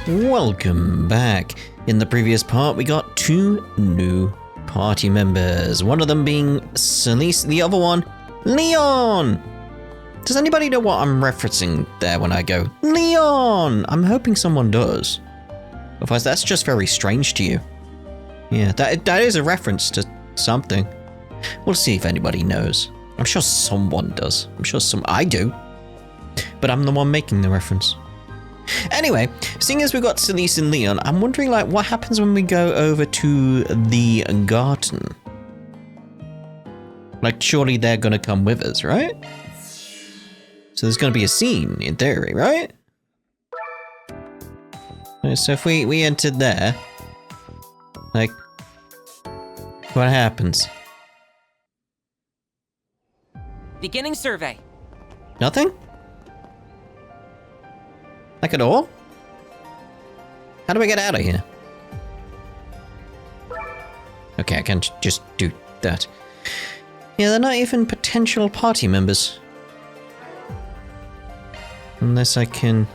Welcome back. In the previous part, we got 2 new party members. One of them being Celis, the other one, Leon. Does anybody know what I'm referencing there when I go, Leon? I'm hoping someone does. Otherwise, that's just very strange to you. Yeah, that is a reference to something. We'll see if anybody knows. I'm sure someone does. I do. But I'm the one making the reference. Anyway, seeing as we've got Celis and Leon, I'm wondering, like, what happens when we go over to the garden? Like, surely they're gonna come with us, right? So there's gonna be a scene, in theory, right? So if we entered there, like, what happens? Beginning survey. Nothing? Like at all? How do I get out of here? Okay, I can't just do that. Yeah, they're not even potential party members. Unless I can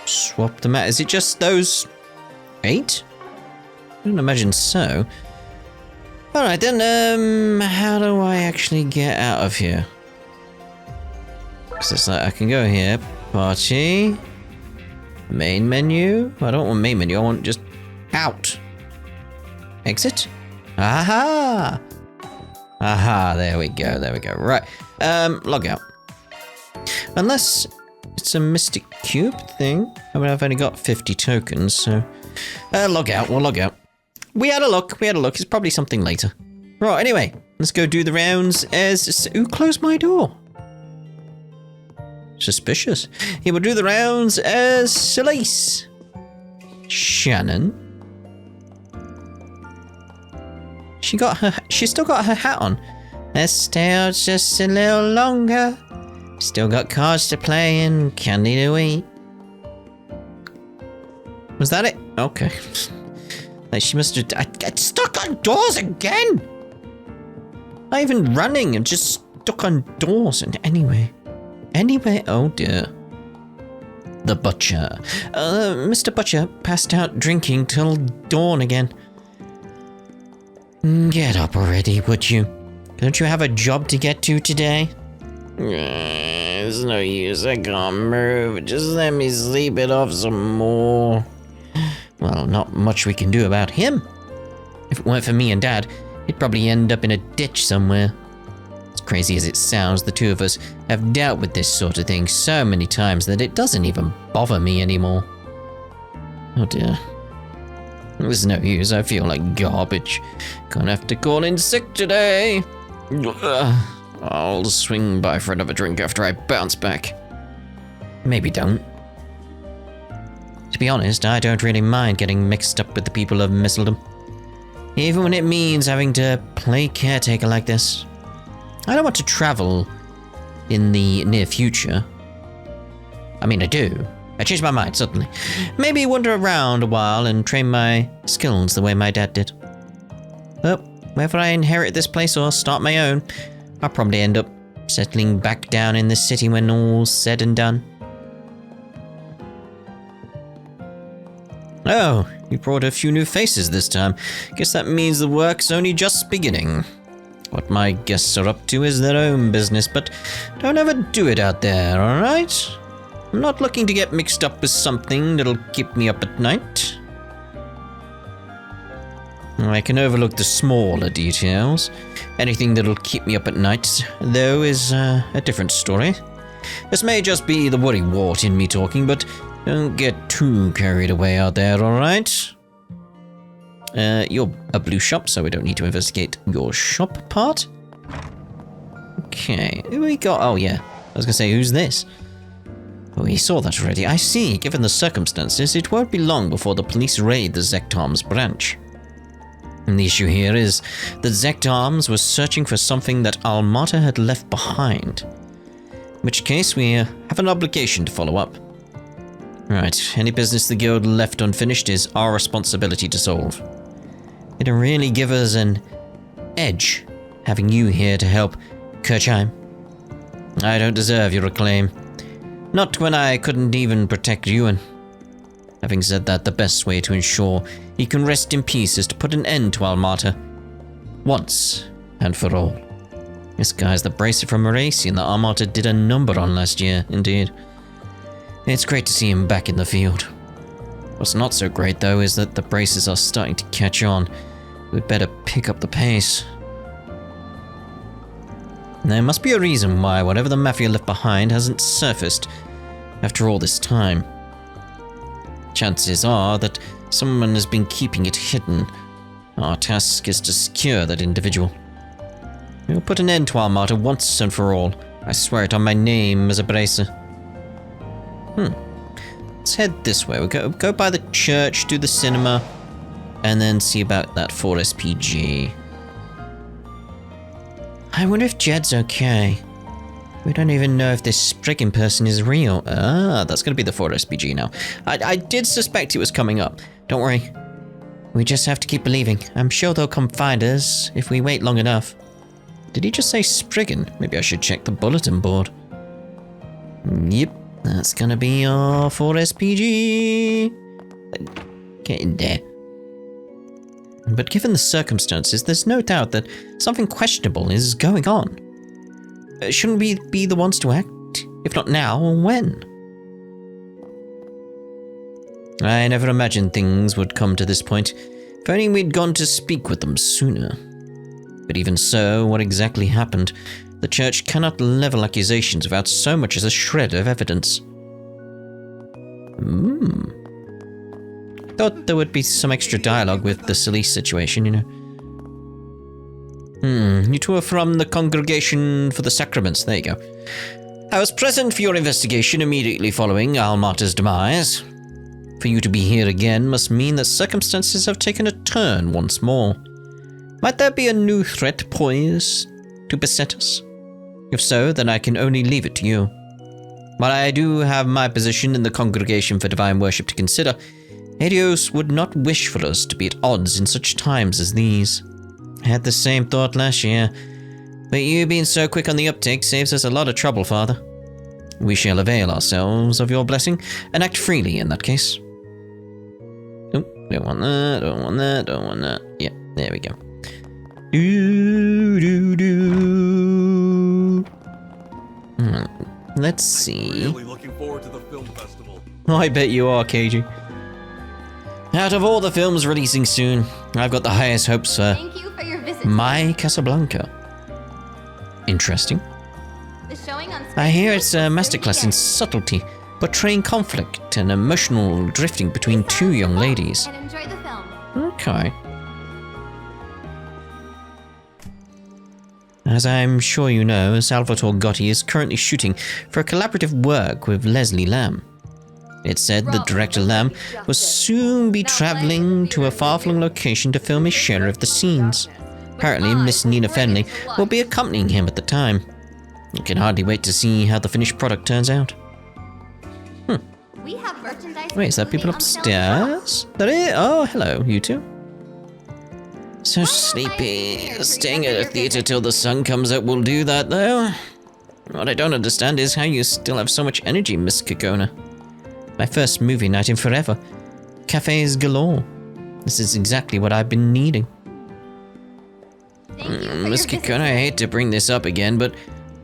swap them out. Is it just those 8? I don't imagine so. Alright then, how do I actually get out of here? Because it's like, I can go here. Party. Main menu. I don't want main menu, I want just out. Exit. Aha! Aha, there we go. Right. Log out. Unless it's a mystic cube thing. I mean, I've only got 50 tokens, so... log out, we'll log out. We had a look. It's probably something later. Right, anyway. Let's go do the rounds as... Who closed my door? Suspicious. He will do the rounds as Celis. Shannon. She still got her hat on. Let's stay out just a little longer. Still got cards to play and candy to eat. Was that it? Okay. Like she must have... I get stuck on doors again! Not even running, I'm just stuck on doors. And anyway, oh dear. The butcher. Mr. Butcher passed out drinking till dawn again. Get up already, would you? Don't you have a job to get to today? It's no use, I can't move. Just let me sleep it off some more. Well, not much we can do about him. If it weren't for me and Dad, he'd probably end up in a ditch somewhere. As crazy as it sounds, the two of us have dealt with this sort of thing so many times that it doesn't even bother me anymore. Oh dear. There's no use, I feel like garbage. Gonna have to call in sick today. I'll swing by for another drink after I bounce back. Maybe don't. To be honest, I don't really mind getting mixed up with the people of Mistledom. Even when it means having to play caretaker like this. I don't want to travel in the near future. I mean, I do. I changed my mind suddenly. Maybe wander around a while and train my skills the way my dad did. But whether I inherit this place or start my own, I'll probably end up settling back down in the city when all's said and done. Oh, you brought a few new faces this time. Guess that means the work's only just beginning. What my guests are up to is their own business, but don't ever do it out there, alright? I'm not looking to get mixed up with something that'll keep me up at night. I can overlook the smaller details. Anything that'll keep me up at night, though, is a different story. This may just be the worrywart in me talking, but don't get too carried away out there, alright? You're a blue shop, so we don't need to investigate your shop part. Okay, who we got? Oh yeah, I was gonna say, who's this? Oh, we saw that already. I see, given the circumstances, it won't be long before the police raid the Zektom's branch. And the issue here is that Zektoms was searching for something that Almata had left behind. In which case, we have an obligation to follow up. Right, any business the guild left unfinished is our responsibility to solve. It'll really give us an edge, having you here to help Kirchheim. I don't deserve your acclaim. Not when I couldn't even protect Ewan. Having said that, the best way to ensure he can rest in peace is to put an end to Almata. Once and for all. This guy's the bracer from Maracian that Almata did a number on last year, indeed. It's great to see him back in the field. What's not so great, though, is that the braces are starting to catch on. We'd better pick up the pace. There must be a reason why whatever the Mafia left behind hasn't surfaced after all this time. Chances are that someone has been keeping it hidden. Our task is to secure that individual. We'll put an end to Almata once and for all. I swear it on my name as a bracer. Let's head this way. We'll go by the church, do the cinema, and then see about that 4SPG. I wonder if Jed's okay. We don't even know if this Spriggan person is real. Ah, that's gonna be the 4SPG now. I did suspect it was coming up. Don't worry. We just have to keep believing. I'm sure they'll come find us if we wait long enough. Did he just say Spriggan? Maybe I should check the bulletin board. Yep, that's gonna be our 4SPG. Get in there. But given the circumstances, there's no doubt that something questionable is going on. Shouldn't we be the ones to act? If not now, when? I never imagined things would come to this point. If only we'd gone to speak with them sooner. But even so, what exactly happened? The church cannot level accusations without so much as a shred of evidence. Thought there would be some extra dialogue with the Celis situation, you know. You two are from the Congregation for the Sacraments, there you go. I was present for your investigation immediately following Almata's demise. For you to be here again must mean that circumstances have taken a turn once more. Might there be a new threat poised to beset us? If so, then I can only leave it to you. While I do have my position in the Congregation for Divine Worship to consider, Helios would not wish for us to be at odds in such times as these. I had the same thought last year, but you being so quick on the uptake saves us a lot of trouble, Father. We shall avail ourselves of your blessing and act freely in that case. Oh, don't want that, don't want that, don't want that. Yeah, there we go. Let's see. Really looking forward to the film festival. I bet you are, KG. Out of all the films releasing soon, I've got the highest hopes for Thank you for your visit. My Casablanca. Interesting. The showing on I hear screen it's a masterclass in subtlety, portraying conflict and emotional drifting between two young ladies. And enjoy the film. Okay. As I'm sure you know, Salvatore Gotti is currently shooting for a collaborative work with Leslie Lamb. It's said that director Lamb will soon be traveling to a far-flung location to film his share of the scenes. Apparently, Miss Nina Fenley will be accompanying him at the time. I can hardly wait to see how the finished product turns out. We have merchandise. Wait, is that people upstairs? There is? Oh, hello, you two. So sleepy. Staying at a theater till the sun comes up will do that, though. What I don't understand is how you still have so much energy, Miss Kokona. My first movie night in forever. Cafes galore. This is exactly what I've been needing. Miss Kokona, I hate to bring this up again, but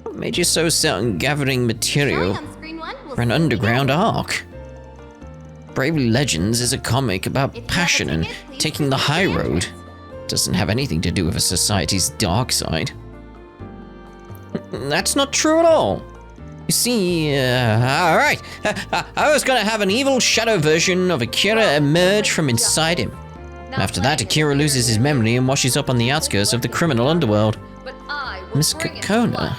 what made you so set on gathering material for an underground arc? Bravely Legends is a comic about passion and taking the high road. Doesn't have anything to do with a society's dark side. That's not true at all. You see, alright, I was gonna have an evil shadow version of Akira emerge from inside him. After that, Akira loses his memory and washes up on the outskirts of the criminal underworld. Miss Kokona,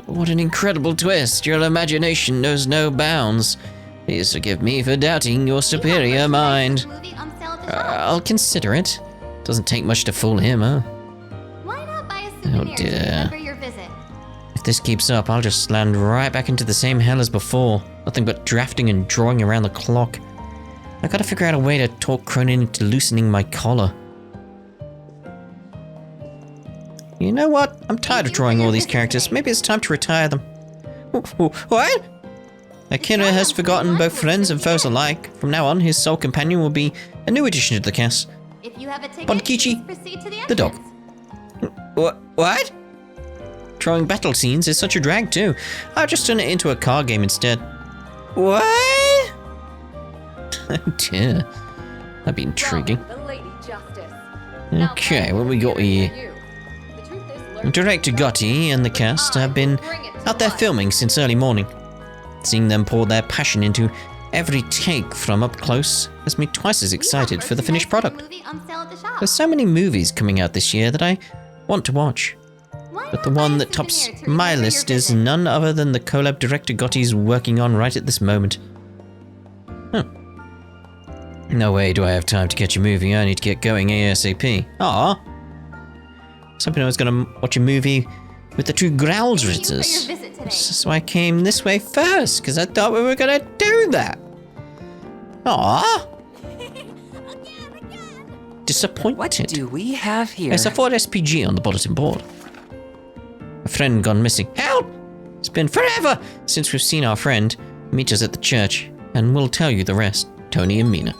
what an incredible twist. Your imagination knows no bounds. Please forgive me for doubting your superior mind. I'll consider it. Doesn't take much to fool him, huh? Why not buy a souvenir to remember your visit? If this keeps up, I'll just land right back into the same hell as before. Nothing but drafting and drawing around the clock. I gotta figure out a way to talk Cronin into loosening my collar. You know what? I'm tired of drawing all these characters. Maybe it's time to retire them. What? Akira has forgotten both friends and foes alike. From now on, his sole companion will be a new addition to the cast. If you have a ticket, Bonkichi, please proceed to the the dog. entrance. What? Drawing battle scenes is such a drag too. I'll just turn it into a card game instead. What? Oh dear. That'd be intriguing. The Lady Justice. Okay, what we got here? Director Gotti and the cast have been out there filming since early morning. Seeing them pour their passion into every take from up close has me twice as excited for the finished product. There's so many movies coming out this year that I want to watch. But the one that tops my list is none other than the collab Director Gotti's working on right at this moment. Huh. No way do I have time to catch a movie, I need to get going ASAP. Aww. I was hoping I was gonna watch a movie with the two Gralsritters. So I came this way first, because I thought we were gonna do that. Aww. Disappointed. What do we have here? There's a Ford SPG on the bulletin board. A friend gone missing. Help! It's been forever since we've seen our friend. Meet us at the church, and we'll tell you the rest. Tony and Mina.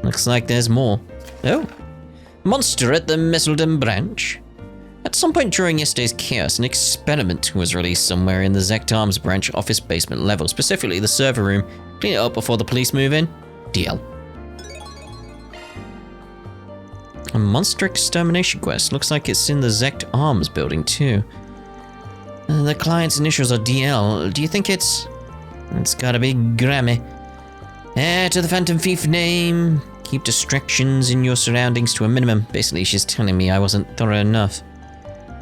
Looks like there's more. Oh. Monster at the Messeldom branch. At some point during yesterday's chaos, an experiment was released somewhere in the Zect Arms branch office basement level, specifically the server room. Clean it up before the police move in. DL. A monster extermination quest. Looks like it's in the Zect Arms building too. The client's initials are DL. Do you think it's... It's gotta be Grammy. Heir to the Phantom Thief name. Keep distractions in your surroundings to a minimum. Basically, she's telling me I wasn't thorough enough.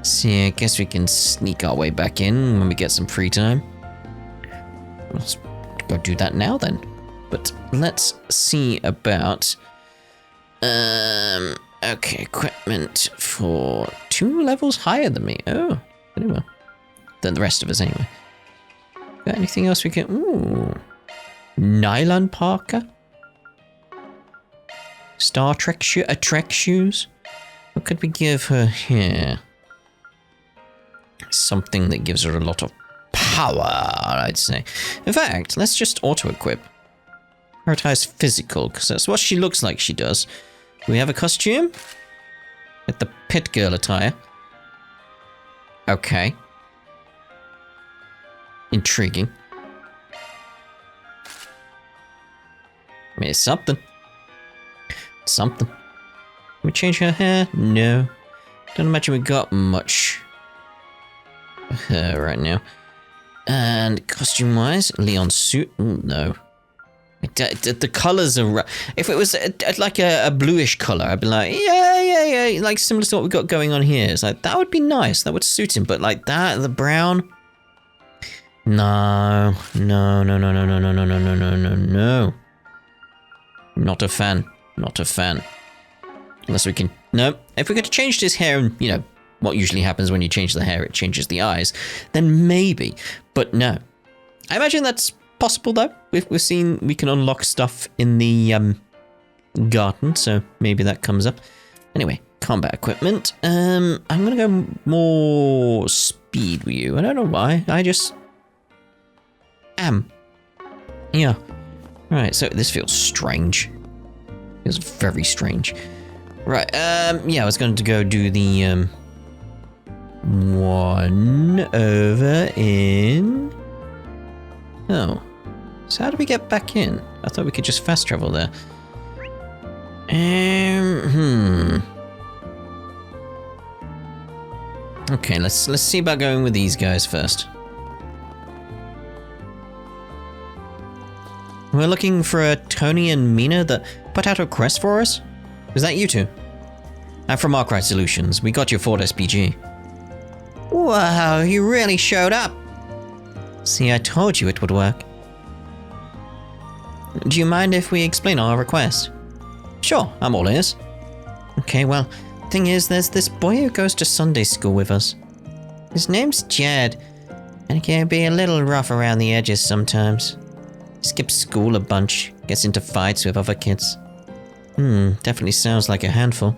See, I guess we can sneak our way back in when we get some free time. Let's go do that now then. But let's see about... Okay, equipment for 2 levels higher than me. Oh, pretty well. Than the rest of us anyway. Got anything else we can... Ooh. Nylon parka? Star Trek Trek shoes? What could we give her here? Something that gives her a lot of power, I'd say. In fact, let's just auto-equip. Prioritize physical, because that's what she looks like she does. We have a costume? With the pit girl attire. Okay. Intriguing. I mean, it's something. Something. Can we change her hair? No. Don't imagine we got much of her right now. And costume-wise, Leon's suit. Ooh, no. The colors are... If it was like a bluish color, I'd be like, yeah. Like similar to what we've got going on here. It's like, that would be nice. That would suit him. But like that, the brown... No. Not a fan. Not a fan. Unless we can... No. If we could change his hair and, you know, what usually happens when you change the hair, it changes the eyes, then maybe. But no. I imagine that's possible, though. We've seen we can unlock stuff in the garden, so maybe that comes up. Anyway, combat equipment. I'm going to go more speed with you. I don't know why. I just am. Yeah. Right, so this feels strange. Feels very strange. Right, yeah, I was going to go do the, one over in... Oh. So how do we get back in? I thought we could just fast travel there. Okay, let's see about going with these guys first. We're looking for a Tony and Mina that put out a request for us? Was that you two? I'm from Arkwright Solutions. We got your Ford SPG. Wow, you really showed up. See, I told you it would work. Do you mind if we explain our request? Sure, I'm all ears. Okay, well, thing is, there's this boy who goes to Sunday school with us. His name's Jed, and he can be a little rough around the edges sometimes. Skips school a bunch, gets into fights with other kids. Definitely sounds like a handful.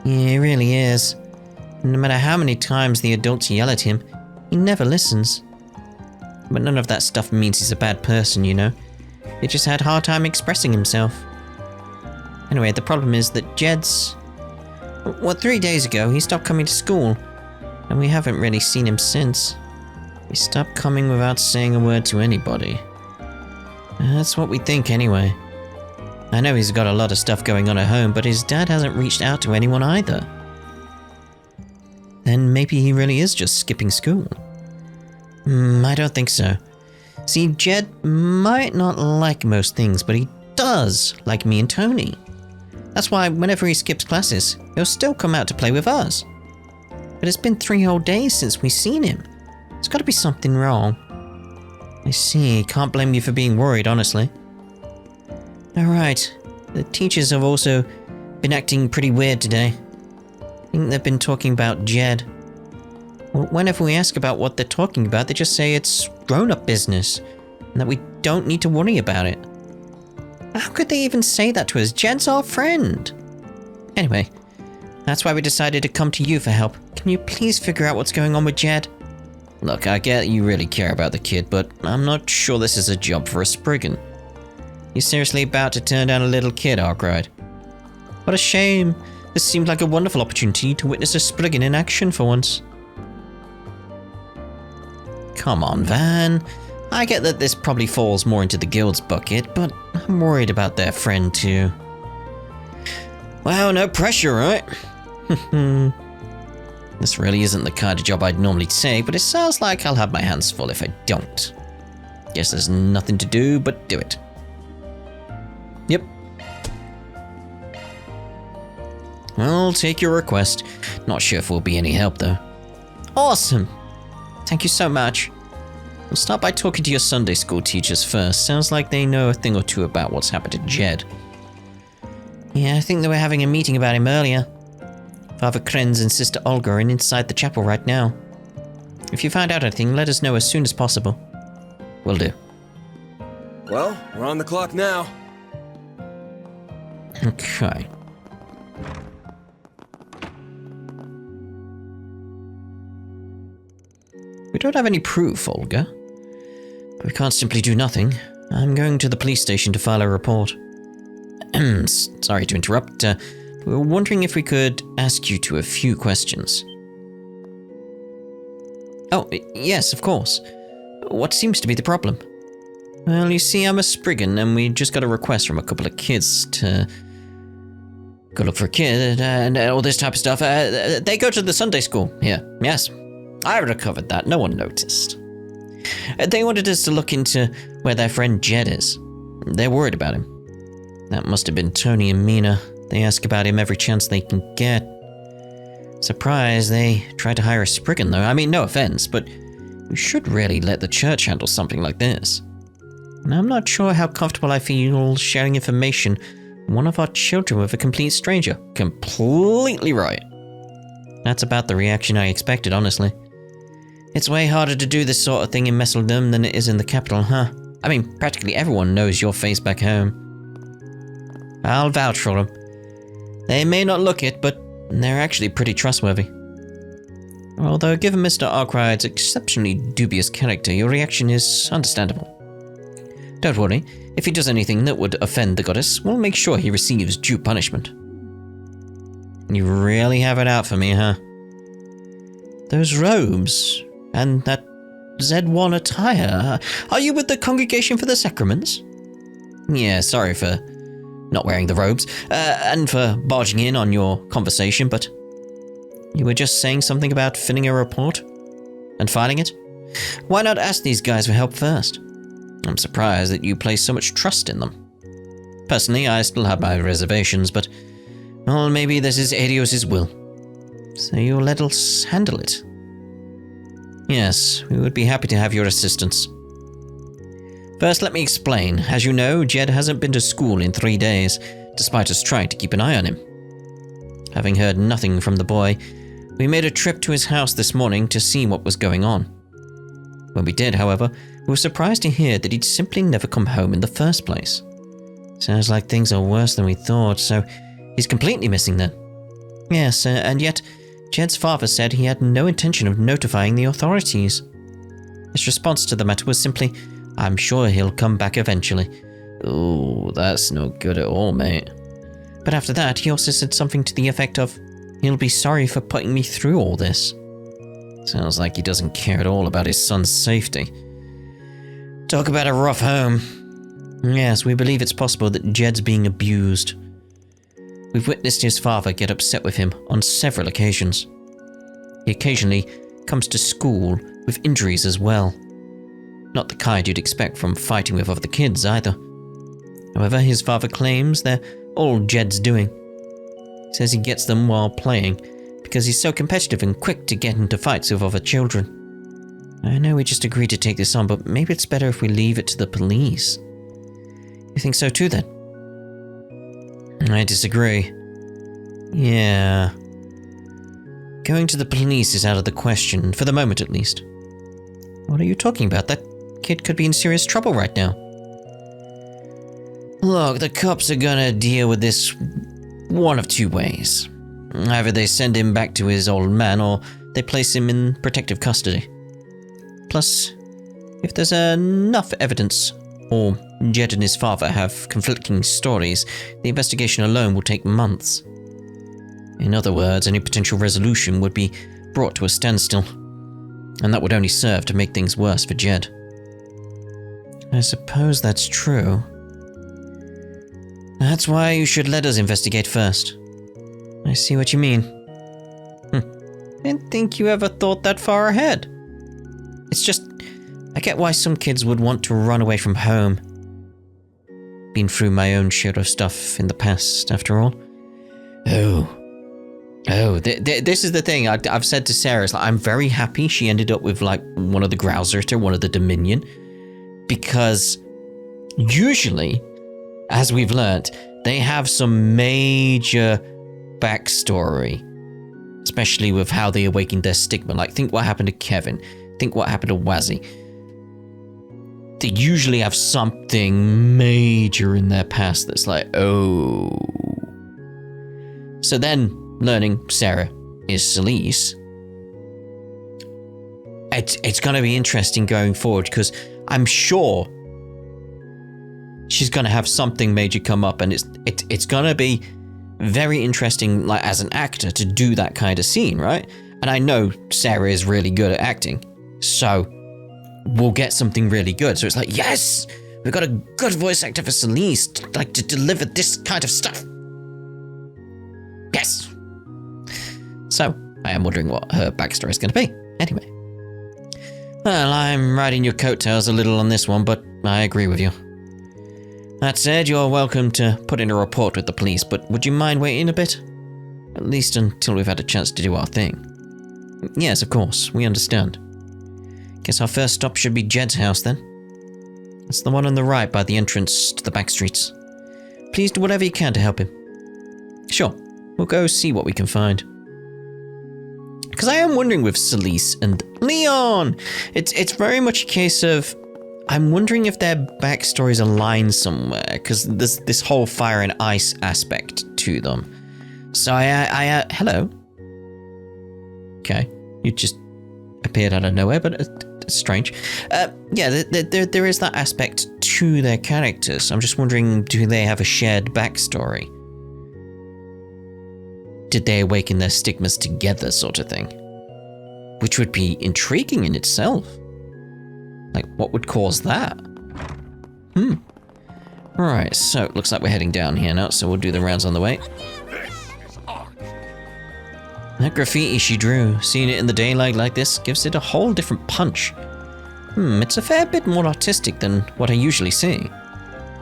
Yeah, he really is. No matter how many times the adults yell at him, he never listens. But none of that stuff means he's a bad person, you know? He just had a hard time expressing himself. Anyway, the problem is that Jed's... Well, 3 days ago, he stopped coming to school. And we haven't really seen him since. He stopped coming without saying a word to anybody. That's what we think anyway. I know he's got a lot of stuff going on at home, but his dad hasn't reached out to anyone either. Then maybe he really is just skipping school. I don't think so. See, Jed might not like most things, but he does like me and Tony. That's why whenever he skips classes, he'll still come out to play with us. But it's been 3 whole days since we've seen him. There's got to be something wrong. I see, can't blame you for being worried, honestly. Alright, the teachers have also been acting pretty weird today. I think they've been talking about Jed. Well, whenever we ask about what they're talking about, they just say it's grown-up business, and that we don't need to worry about it. How could they even say that to us? Jed's our friend! Anyway, that's why we decided to come to you for help. Can you please figure out what's going on with Jed? Look, I get you really care about the kid, but I'm not sure this is a job for a Spriggan. You're seriously about to turn down a little kid, Arkwright. What a shame. This seemed like a wonderful opportunity to witness a Spriggan in action for once. Come on, Van. I get that this probably falls more into the guild's bucket, but I'm worried about their friend too. Well, no pressure, right? This really isn't the kind of job I'd normally take, but it sounds like I'll have my hands full if I don't. Guess there's nothing to do but do it. Yep. I'll take your request. Not sure if we'll be any help though. Awesome! Thank you so much. We'll start by talking to your Sunday school teachers first. Sounds like they know a thing or two about what's happened to Jed. Yeah, I think they were having a meeting about him earlier. Father Krenz and Sister Olga are inside the chapel right now. If you find out anything, let us know as soon as possible. Will do. Well, we're on the clock now. Okay. We don't have any proof, Olga. But we can't simply do nothing. I'm going to the police station to file a report. Sorry to interrupt. We were wondering if we could ask you a few questions. Oh, yes, of course. What seems to be the problem? Well, you see, I'm a Spriggan, and we just got a request from a couple of kids to go look for a kid and all this type of stuff. They go to the Sunday school here. Yes, I would have covered that. No one noticed. They wanted us to look into where their friend Jed is. They're worried about him. That must have been Tony and Mina. They ask about him every chance they can get. Surprised they tried to hire a Spriggan, though. I mean, no offense, but we should really let the church handle something like this. And I'm not sure how comfortable I feel sharing information on one of our children with a complete stranger. Completely right. That's about the reaction I expected, honestly. It's way harder to do this sort of thing in Messeldom than it is in the capital, huh? I mean, practically everyone knows your face back home. I'll vouch for them. They may not look it, but they're actually pretty trustworthy. Although, given Mr. Arkwright's exceptionally dubious character, your reaction is understandable. Don't worry, if he does anything that would offend the goddess, we'll make sure he receives due punishment. You really have it out for me, huh? Those robes, and that Z1 attire. Are you with the Congregation for the Sacraments? Yeah, sorry for not wearing the robes, and for barging in on your conversation, but you were just saying something about filling a report and filing it? Why not ask these guys for help first? I'm surprised that you place so much trust in them. Personally, I still have my reservations, but, well, maybe this is Adios' will. So you'll let us handle it? Yes, we would be happy to have your assistance. First, let me explain. As you know, Jed hasn't been to school in 3 days, despite us trying to keep an eye on him. Having heard nothing from the boy, we made a trip to his house this morning to see what was going on. When we did, however, we were surprised to hear that he'd simply never come home in the first place. Sounds like things are worse than we thought, so he's completely missing then. Yes, and yet, Jed's father said he had no intention of notifying the authorities. His response to the matter was simply, "I'm sure he'll come back eventually." Ooh, that's no good at all, mate. But after that, he also said something to the effect of, "He'll be sorry for putting me through all this." Sounds like he doesn't care at all about his son's safety. Talk about a rough home. Yes, we believe it's possible that Jed's being abused. We've witnessed his father get upset with him on several occasions. He occasionally comes to school with injuries as well. Not the kind you'd expect from fighting with other kids either. However, his father claims they're all Jed's doing. He says he gets them while playing because he's so competitive and quick to get into fights with other children. I know we just agreed to take this on, but maybe it's better if we leave it to the police. You think so too, then? I disagree. Yeah. Going to the police is out of the question, for the moment at least. What are you talking about? That kid could be in serious trouble right now. Look, the cops are gonna deal with this one of two ways. Either they send him back to his old man, or they place him in protective custody. Plus, if there's enough evidence, or Jed and his father have conflicting stories, the investigation alone will take months. In other words, any potential resolution would be brought to a standstill, and that would only serve to make things worse for Jed. I suppose that's true. That's why you should let us investigate first. I see what you mean. I didn't think you ever thought that far ahead. It's just, I get why some kids would want to run away from home. Been through my own share of stuff in the past, after all. This is the thing I've said to Sarah. It's like, I'm very happy she ended up with like one of the Gralsritter, one of the Dominion. Because usually, as we've learnt, they have some major backstory. Especially with how they awakened their stigma. Like, think what happened to Kevin. Think what happened to Wazzy. They usually have something major in their past that's like, oh. So then, learning Sarah is Celis, it's going to be interesting going forward, because I'm sure she's going to have something major come up, and it's going to be very interesting, like, as an actor, to do that kind of scene, right? And I know Sarah is really good at acting, so we'll get something really good. So it's like, yes, we've got a good voice actor for Celis to deliver this kind of stuff. Yes. So I am wondering what her backstory is going to be. Anyway, well, I'm riding your coattails a little on this one, but I agree with you. That said, you're welcome to put in a report with the police, but would you mind waiting a bit? At least until we've had a chance to do our thing. Yes, of course, we understand. Guess our first stop should be Jed's house, then. It's the one on the right by the entrance to the back streets. Please do whatever you can to help him. Sure, we'll go see what we can find. Because I am wondering with Celis and Leon, it's very much a case of, I'm wondering if their backstories align somewhere, because there's this whole fire and ice aspect to them. So I hello? Okay, you just appeared out of nowhere, but it's strange. Yeah, there is that aspect to their characters. I'm just wondering, do they have a shared backstory? Did they awaken their stigmas together, sort of thing? Which would be intriguing in itself. Like, what would cause that? Right, so it looks like we're heading down here now, so we'll do the rounds on the way. That graffiti she drew, seeing it in the daylight like this, gives it a whole different punch. It's a fair bit more artistic than what I usually see.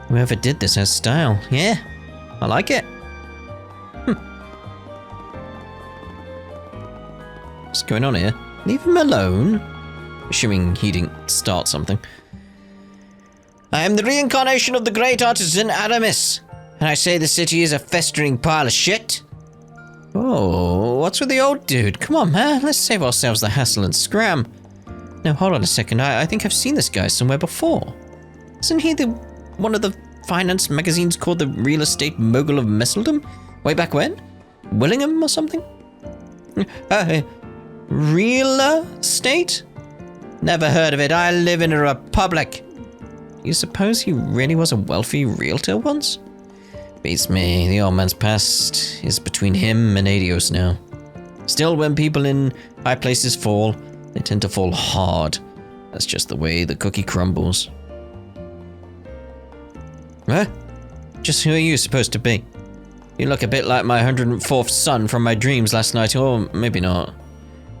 Whoever did this has style. Yeah, I like it. What's going on here? Leave him alone. Assuming he didn't start something. I am the reincarnation of the great artisan Aramis, and I say the city is a festering pile of shit. Oh, what's with the old dude? Come on, man, let's save ourselves the hassle and scram. No, hold on a second, I think I've seen this guy somewhere before. Isn't he one of the finance magazines called the Real Estate Mogul of Messeldom? Way back when? Willingham or something? Real estate? Never heard of it. I live in a republic. You suppose he really was a wealthy realtor once? Beats me. The old man's past is between him and Adios now. Still, when people in high places fall, they tend to fall hard. That's just the way the cookie crumbles. Huh? Just who are you supposed to be? You look a bit like my 104th son from my dreams last night, or maybe not.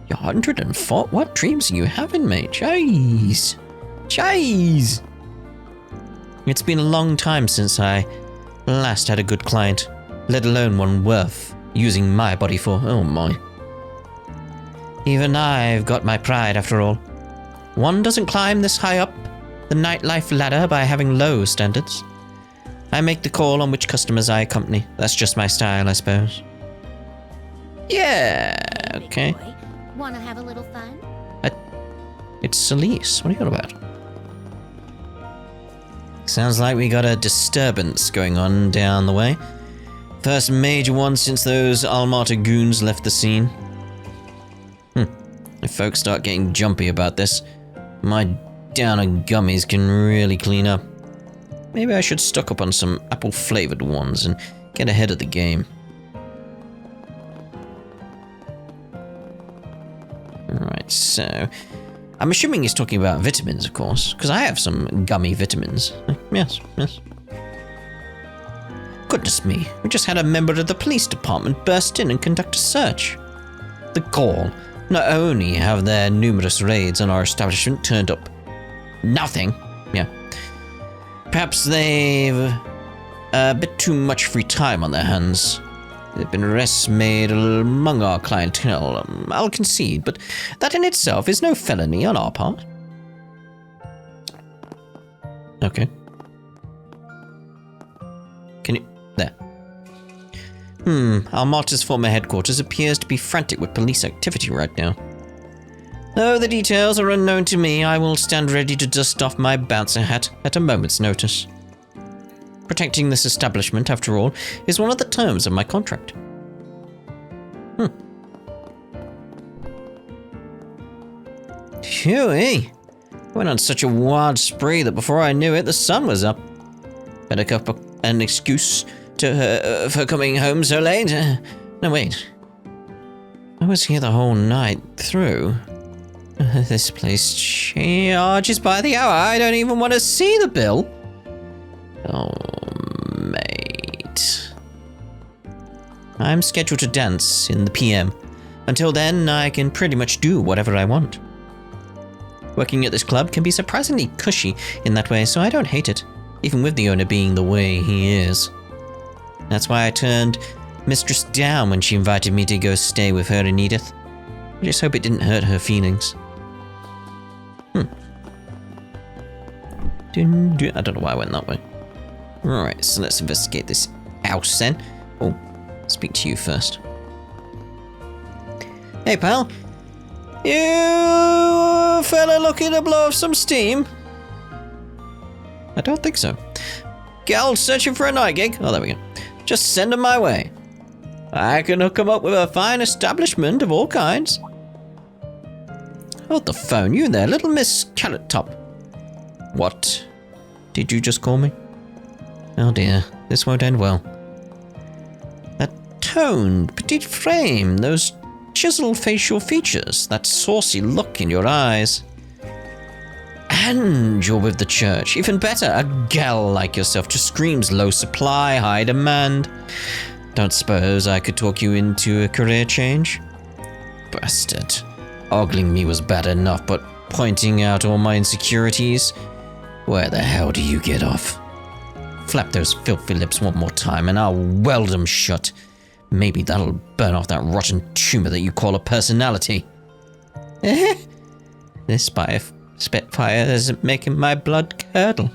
Your 104th? What dreams are you having, mate? Jeez. Jeez. It's been a long time since I last had a good client, let alone one worth using my body for. Oh my. Even I've got my pride after all. One doesn't climb this high up the nightlife ladder by having low standards. I make the call on which customers I accompany. That's just my style, I suppose. Yeah, okay. Wanna have a little fun? It's Celis. What are you on about? Sounds like we got a disturbance going on down the way. First major one since those Almata goons left the scene. If folks start getting jumpy about this, my downer gummies can really clean up. Maybe I should stock up on some apple-flavored ones and get ahead of the game. Alright, so... I'm assuming he's talking about vitamins, of course, because I have some gummy vitamins. Yes. Goodness me, we just had a member of the police department burst in and conduct a search. The gall. Not only have their numerous raids on our establishment turned up nothing, yeah. Perhaps they've a bit too much free time on their hands. There have been arrests made among our clientele, I'll concede, but that in itself is no felony on our part. Okay. Can you... There. Almata's former headquarters appears to be frantic with police activity right now. Though the details are unknown to me, I will stand ready to dust off my bouncer hat at a moment's notice. Protecting this establishment, after all, is one of the terms of my contract. Phew, went on such a wild spree that before I knew it, the sun was up. Better come up an excuse to her for coming home so late. No, wait. I was here the whole night through. This place charges by the hour. I don't even want to see the bill. Oh, mate. I'm scheduled to dance in the PM. Until then, I can pretty much do whatever I want. Working at this club can be surprisingly cushy in that way, so I don't hate it, even with the owner being the way he is. That's why I turned Mistress down when she invited me to go stay with her and Edith. I just hope it didn't hurt her feelings. I don't know why I went that way. Alright, so let's investigate this house then. Oh, speak to you first. Hey, pal. You fella looking to blow off some steam? I don't think so. Gal searching for a night gig? Oh, there we go. Just send 'em my way. I can hook 'em up with a fine establishment of all kinds. Hold the phone, you there, little Miss Carrot Top. What did you just call me? Oh dear, this won't end well. That toned, petite frame, those chiseled facial features, that saucy look in your eyes. And you're with the church. Even better, a gal like yourself just screams low supply, high demand. Don't suppose I could talk you into a career change? Bastard. Ogling me was bad enough, but pointing out all my insecurities? Where the hell do you get off? Flap those filthy lips one more time and I'll weld them shut. Maybe that'll burn off that rotten tumor that you call a personality. This Spitfire is making my blood curdle.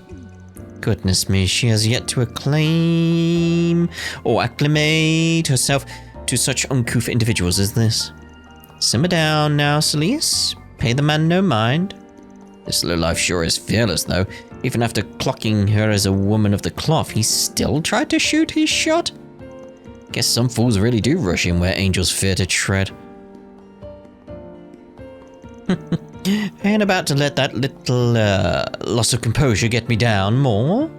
Goodness me, she has yet to acclaim or acclimate herself to such uncouth individuals as this. Simmer down now, Celis. Pay the man no mind. This lowlife sure is fearless, though. Even after clocking her as a woman of the cloth, he still tried to shoot his shot. Guess some fools really do rush in where angels fear to tread. I ain't about to let that little loss of composure get me down more.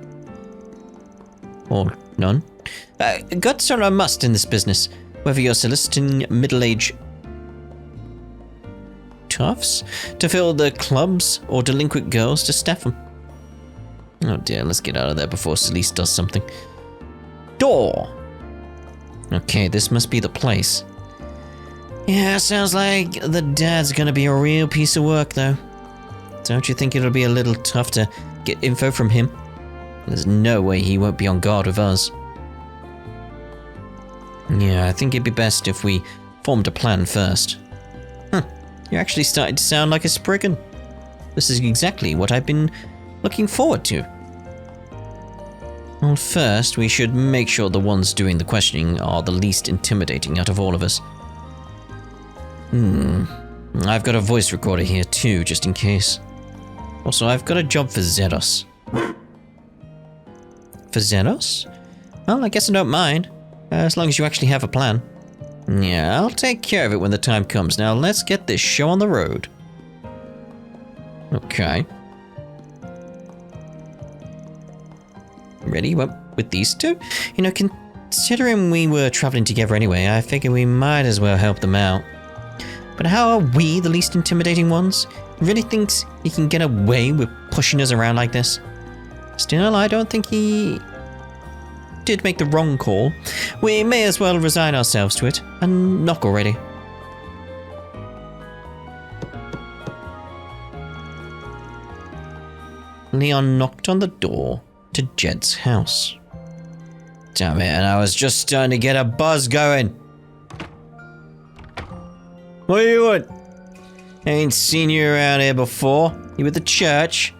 Or none. Guts are a must in this business, whether you're soliciting middle-aged toughs to fill the clubs or delinquent girls to staff them. Oh dear, let's get out of there before Celis does something. Door! Okay, this must be the place. Yeah, sounds like the dad's gonna be a real piece of work, though. Don't you think it'll be a little tough to get info from him? There's no way he won't be on guard with us. Yeah, I think it'd be best if we formed a plan first. You're actually starting to sound like a Spriggan. This is exactly what I've been looking forward to. Well, first, we should make sure the ones doing the questioning are the least intimidating out of all of us. I've got a voice recorder here too, just in case. Also, I've got a job for Zeros. For Zeros? Well, I guess I don't mind. As long as you actually have a plan. Yeah, I'll take care of it when the time comes. Now, let's get this show on the road. Okay. Ready? Well, with these two? You know, considering we were traveling together anyway, I figure we might as well help them out. But how are we the least intimidating ones? Really thinks he can get away with pushing us around like this? Still, I don't think he did make the wrong call. We may as well resign ourselves to it and knock already. Leon knocked on the door to Jed's house. Damn it, and I was just starting to get a buzz going. What do you want? I ain't seen you around here before. You with the church?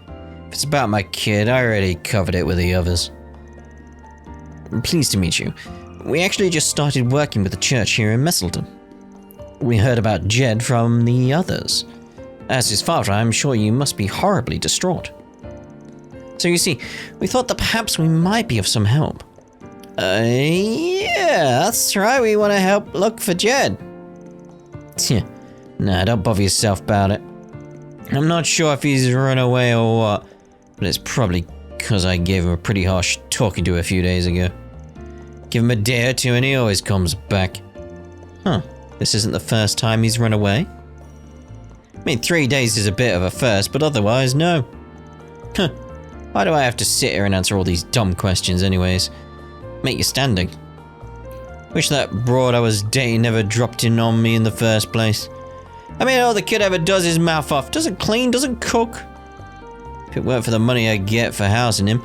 If it's about my kid, I already covered it with the others. I'm pleased to meet you. We actually just started working with the church here in Messelton. We heard about Jed from the others. As his father, I'm sure you must be horribly distraught. So you see, we thought that perhaps we might be of some help. Yeah, that's right, we want to help look for Jed. Nah, don't bother yourself about it. I'm not sure if he's run away or what, but it's probably because I gave him a pretty harsh talking to a few days ago. Give him a day or two and he always comes back. This isn't the first time he's run away. I mean, 3 days is a bit of a first, but otherwise, no. Why do I have to sit here and answer all these dumb questions anyways? Make you standing. Wish that broad I was dating never dropped in on me in the first place. I mean, all the kid ever does is mouth off. Doesn't clean, doesn't cook. If it weren't for the money I get for housing him,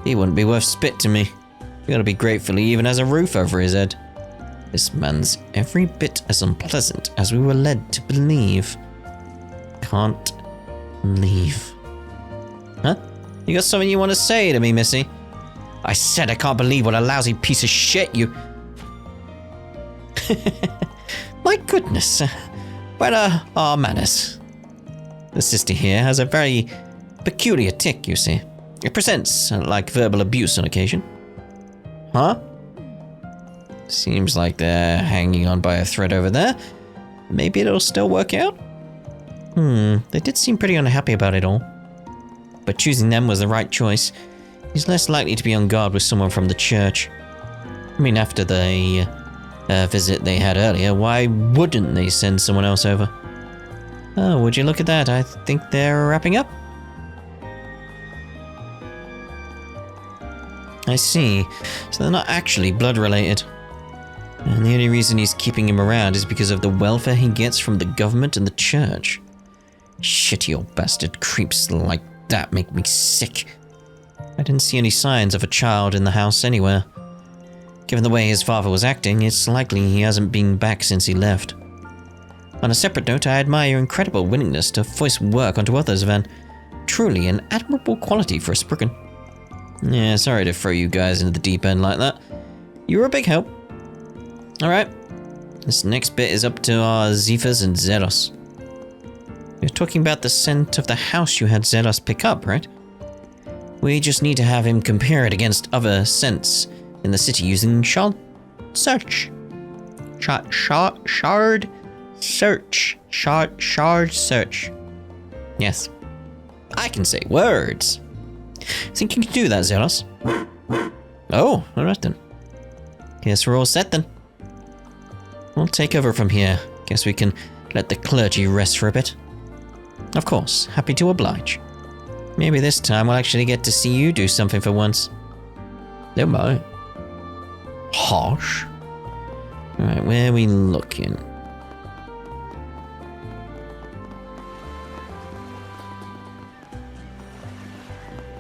he wouldn't be worth spit to me. You gotta be grateful he even has a roof over his head. This man's every bit as unpleasant as we were led to believe. Can't leave. Huh? You got something you want to say to me, Missy? I said I can't believe what a lousy piece of shit you... My goodness. Where are our manners? The sister here has a very peculiar tick, you see. It presents like verbal abuse on occasion. Huh? Seems like they're hanging on by a thread over there. Maybe it'll still work out? They did seem pretty unhappy about it all. But choosing them was the right choice. He's less likely to be on guard with someone from the church. I mean, after the visit they had earlier, why wouldn't they send someone else over? Oh, would you look at that? I think they're wrapping up. I see. So they're not actually blood related. And the only reason he's keeping him around is because of the welfare he gets from the government and the church. Shitty old bastard creeps like that make me sick. I didn't see any signs of a child in the house anywhere. Given the way his father was acting, it's likely he hasn't been back since he left. On a separate note, I admire your incredible willingness to foist work onto others, Van. Truly an admirable quality for a Spriggan. Yeah, sorry to throw you guys into the deep end like that. You were a big help. Alright, this next bit is up to our Zephas and Zeros. You're talking about the scent of the house you had Zeros pick up, right? We just need to have him compare it against other scents in the city using shard search. Shard search. Yes. I can say words. Think you can do that, Celis? Oh, alright then. Guess we're all set then. We'll take over from here. Guess we can let the clergy rest for a bit. Of course, happy to oblige. Maybe this time we'll actually get to see you do something for once. No my. Harsh. Alright, where are we looking?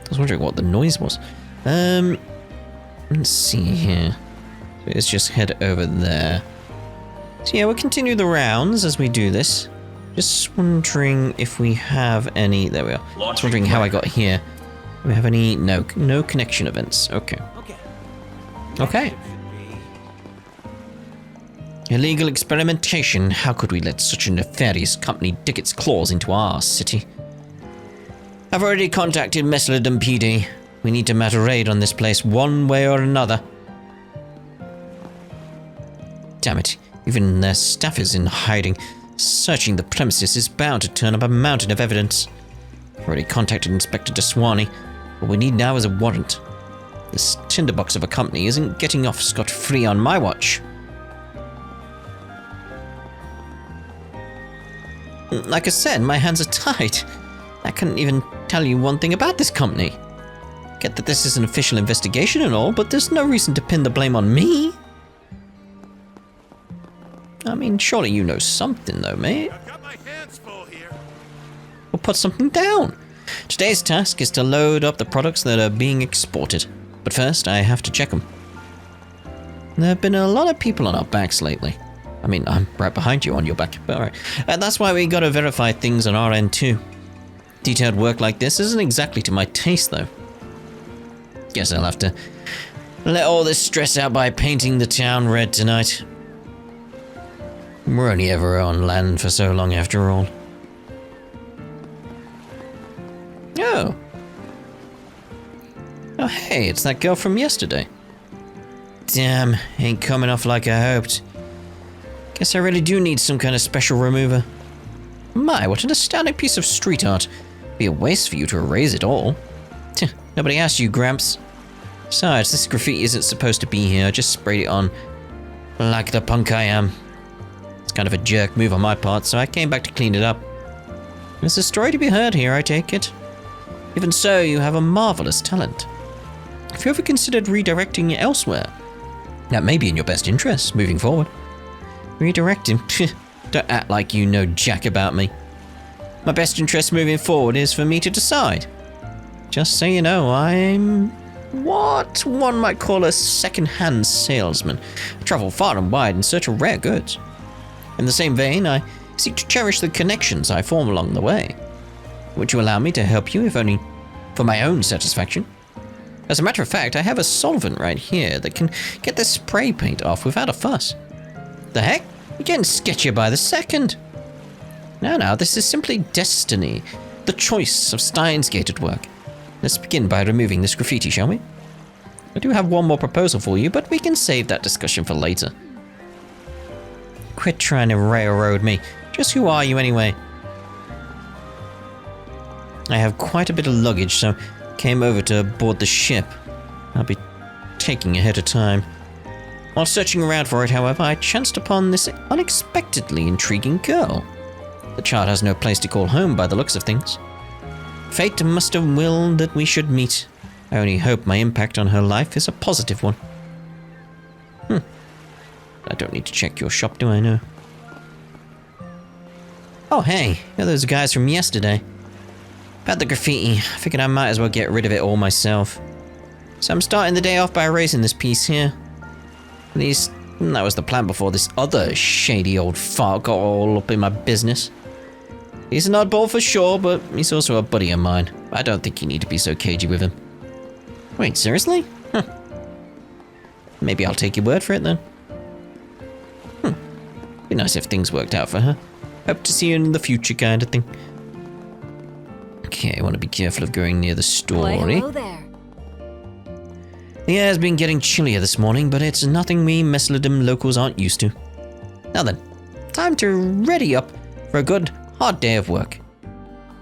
I was wondering what the noise was. Let's see here. Let's just head over there. So yeah, we'll continue the rounds as we do this. Just wondering if we have any... There we are. Just wondering how I got here. Do we have any... No connection events. Okay. Okay. Illegal experimentation. How could we let such a nefarious company dig its claws into our city? I've already contacted Meslodom PD. We need to mount a raid on this place one way or another. Damn it. Even their staff is in hiding. Searching the premises is bound to turn up a mountain of evidence. I've already contacted Inspector DeSwani. What we need now is a warrant. This tinderbox of a company isn't getting off scot-free on my watch. Like I said, my hands are tied. I couldn't even tell you one thing about this company. Get that this is an official investigation and all, but there's no reason to pin the blame on me. I mean, surely you know something though, mate. I've got my hands full here. We'll put something down. Today's task is to load up the products that are being exported. But first, I have to check them. There have been a lot of people on our backs lately. I mean, I'm right behind you on your back, but alright. And that's why we gotta verify things on our end too. Detailed work like this isn't exactly to my taste though. Guess I'll have to let all this stress out by painting the town red tonight. We're only ever on land for so long after all. Oh. Oh hey, it's that girl from yesterday. Damn, ain't coming off like I hoped. Guess I really do need some kind of special remover. My, what an astounding piece of street art. Be a waste for you to erase it all. Nobody asked you, Gramps. Besides, this graffiti isn't supposed to be here. I just sprayed it on like the punk I am. It's kind of a jerk move on my part, so I came back to clean it up. There's a story to be heard here, I take it. Even so, you have a marvelous talent. Have you ever considered redirecting elsewhere? That may be in your best interest, moving forward. Redirecting? Don't act like you know jack about me. My best interest moving forward is for me to decide. Just so you know, I'm what one might call a second-hand salesman. I travel far and wide in search of rare goods. In the same vein, I seek to cherish the connections I form along the way. Would you allow me to help you, if only for my own satisfaction? As a matter of fact, I have a solvent right here that can get this spray paint off without a fuss. The heck? You're getting sketchier by the second. Now, this is simply destiny. The choice of Steins Gate at work. Let's begin by removing this graffiti, shall we? I do have one more proposal for you, but we can save that discussion for later. Quit trying to railroad me. Just who are you anyway? I have quite a bit of luggage, so came over to board the ship. I'll be taking ahead of time. While searching around for it, however, I chanced upon this unexpectedly intriguing girl. The child has no place to call home by the looks of things. Fate must have willed that we should meet. I only hope my impact on her life is a positive one. I don't need to check your shop, do I know? Oh hey, you're those guys from yesterday. About the graffiti, I figured I might as well get rid of it all myself. So I'm starting the day off by erasing this piece here. At least, that was the plan before this other shady old fart got all up in my business. He's an oddball for sure, but he's also a buddy of mine. I don't think you need to be so cagey with him. Wait, seriously? Maybe I'll take your word for it then. Be nice if things worked out for her. Hope to see you in the future kind of thing. Okay, I want to be careful of going near the story. Hello there. The air's been getting chillier this morning, but it's nothing we Meslodom locals aren't used to. Now then, time to ready up for a good, hard day of work.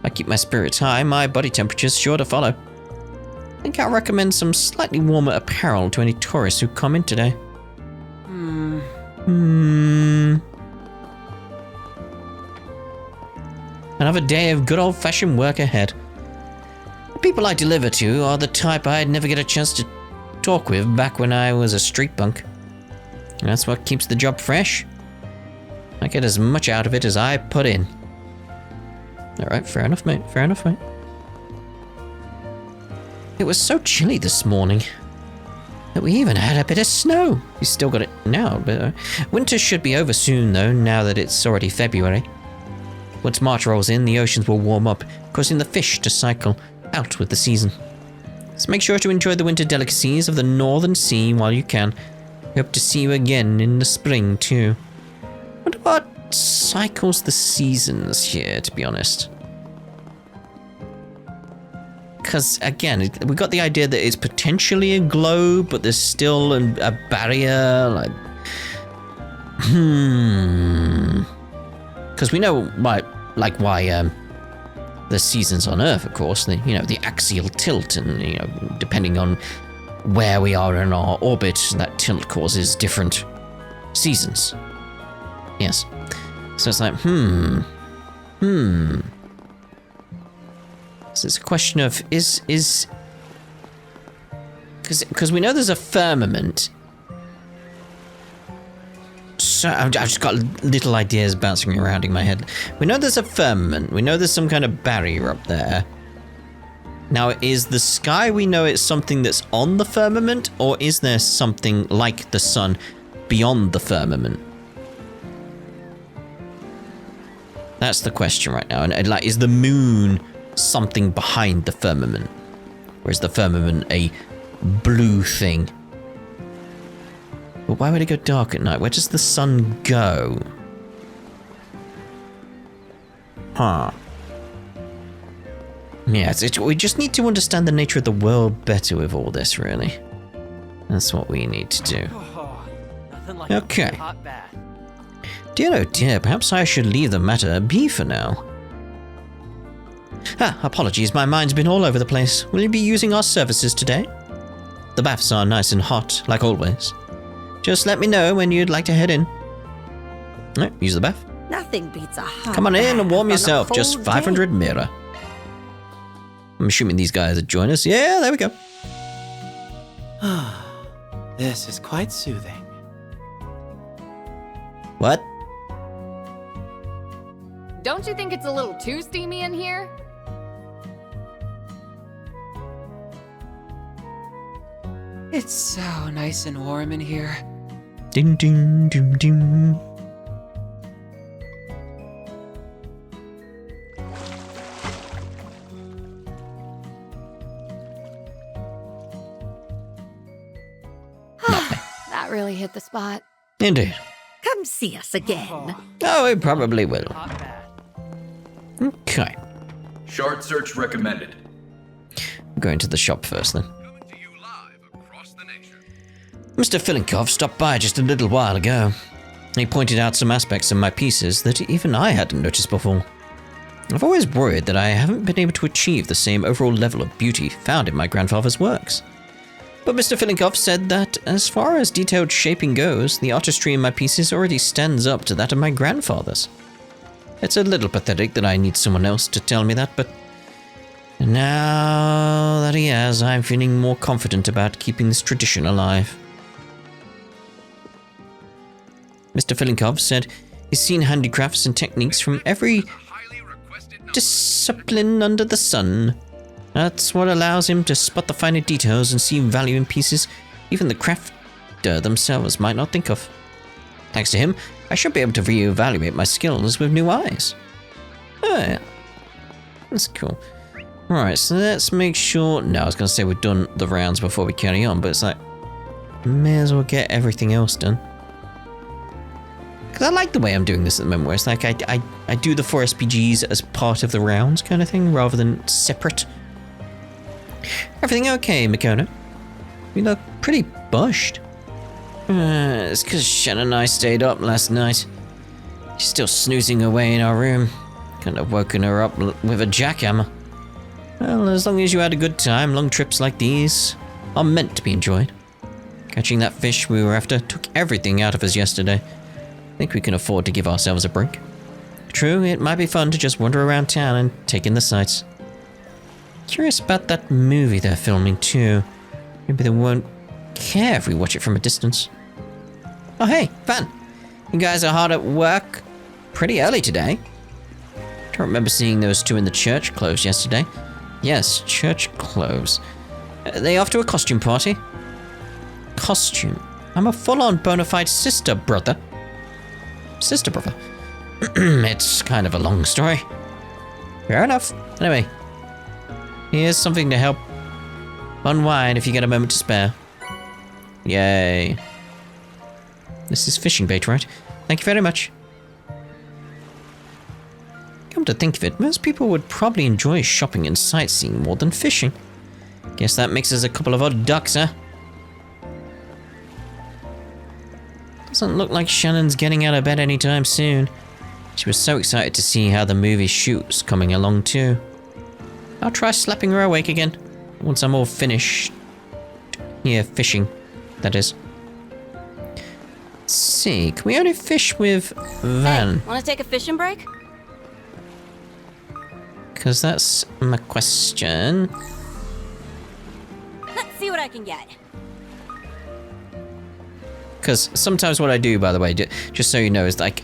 I keep my spirits high, my body temperature's sure to follow. I think I'll recommend some slightly warmer apparel to any tourists who come in today. Another day of good old-fashioned work ahead. The people I deliver to are the type I'd never get a chance to talk with back when I was a street punk. That's what keeps the job fresh. I get as much out of it as I put in. Alright, fair enough, mate. Fair enough, mate. It was so chilly this morning that we even had a bit of snow. We still got it now, but winter should be over soon, though, now that it's already February. Once March rolls in, the oceans will warm up, causing the fish to cycle out with the season. So make sure to enjoy the winter delicacies of the Northern Sea while you can. Hope to see you again in the spring, too. What about cycles the seasons here, to be honest? Because, again, we got the idea that it's potentially a globe, but there's still a barrier, like... Because we know why the seasons on Earth, of course, the axial tilt, and, depending on where we are in our orbit, that tilt causes different seasons. Yes. So it's like, So it's a question of, because we know there's a firmament. So I've just got little ideas bouncing around in my head. We know there's a firmament. We know there's some kind of barrier up there. Now, is the sky, we know it's something that's on the firmament, or is there something like the sun beyond the firmament? That's the question right now. And like, is the moon something behind the firmament? Or is the firmament a blue thing? But why would it go dark at night? Where does the sun go? Huh. Yeah, we just need to understand the nature of the world better with all this, really. That's what we need to do. Nothing like Okay. a hot bath. Dear oh dear, perhaps I should leave the matter be for now. Apologies, my mind's been all over the place. Will you be using our services today? The baths are nice and hot, like always. Just let me know when you'd like to head in. Alright, use the bath. Nothing beats a hot Come on in and bath warm on a yourself, cold just day. 500 mirror. I'm assuming these guys would join us. Yeah, there we go. This is quite soothing. What? Don't you think it's a little too steamy in here? It's so nice and warm in here. Ding ding ding ding. That really hit the spot. Indeed. Come see us again. Oh, it probably will. Hot bath. Okay. Short search recommended. Going to the shop first then. Mr. Filinkov stopped by just a little while ago. He pointed out some aspects of my pieces that even I hadn't noticed before. I've always worried that I haven't been able to achieve the same overall level of beauty found in my grandfather's works. But Mr. Filinkov said that, as far as detailed shaping goes, the artistry in my pieces already stands up to that of my grandfather's. It's a little pathetic that I need someone else to tell me that, but now that he has, I'm feeling more confident about keeping this tradition alive. Mr. Filinkov said he's seen handicrafts and techniques from every discipline under the sun. That's what allows him to spot the finer details and see value in pieces even the crafter themselves might not think of. Thanks to him, I should be able to reevaluate my skills with new eyes. Oh yeah, that's cool. Alright, so let's make sure... No, I was going to say we've done the rounds before we carry on, but it's like... May as well get everything else done. Because I like the way I'm doing this at the moment, where it's like I do the 4 SPGs as part of the rounds kind of thing, rather than separate. Everything okay, Mikono? You look pretty bushed. It's because Shen and I stayed up last night. She's still snoozing away in our room. Couldn't have woken her up with a jackhammer. Well, as long as you had a good time, long trips like these are meant to be enjoyed. Catching that fish we were after took everything out of us yesterday. I think we can afford to give ourselves a break. True, it might be fun to just wander around town and take in the sights. Curious about that movie they're filming too. Maybe they won't care if we watch it from a distance. Oh hey, Van. You guys are hard at work pretty early today. Don't remember seeing those two in the church clothes yesterday. Yes, church clothes. Are they off to a costume party? Costume? I'm a full-on bona fide sister brother. Sister brother? It's kind of a long story. Fair enough. Anyway, here's something to help unwind if you get a moment to spare. Yay. This is fishing bait, right? Thank you very much. Come to think of it, most people would probably enjoy shopping and sightseeing more than fishing. Guess that makes us a couple of odd ducks, huh? Doesn't look like Shannon's getting out of bed anytime soon. She was so excited to see how the movie shoot's coming along too. I'll try slapping her awake again, once I'm all finished. Here, fishing, that is. Let's see, can we only fish with Van? Hey, wanna take a fishing break? Because that's my question. Let's see what I can get. Because sometimes what I do, by the way, just so you know, is like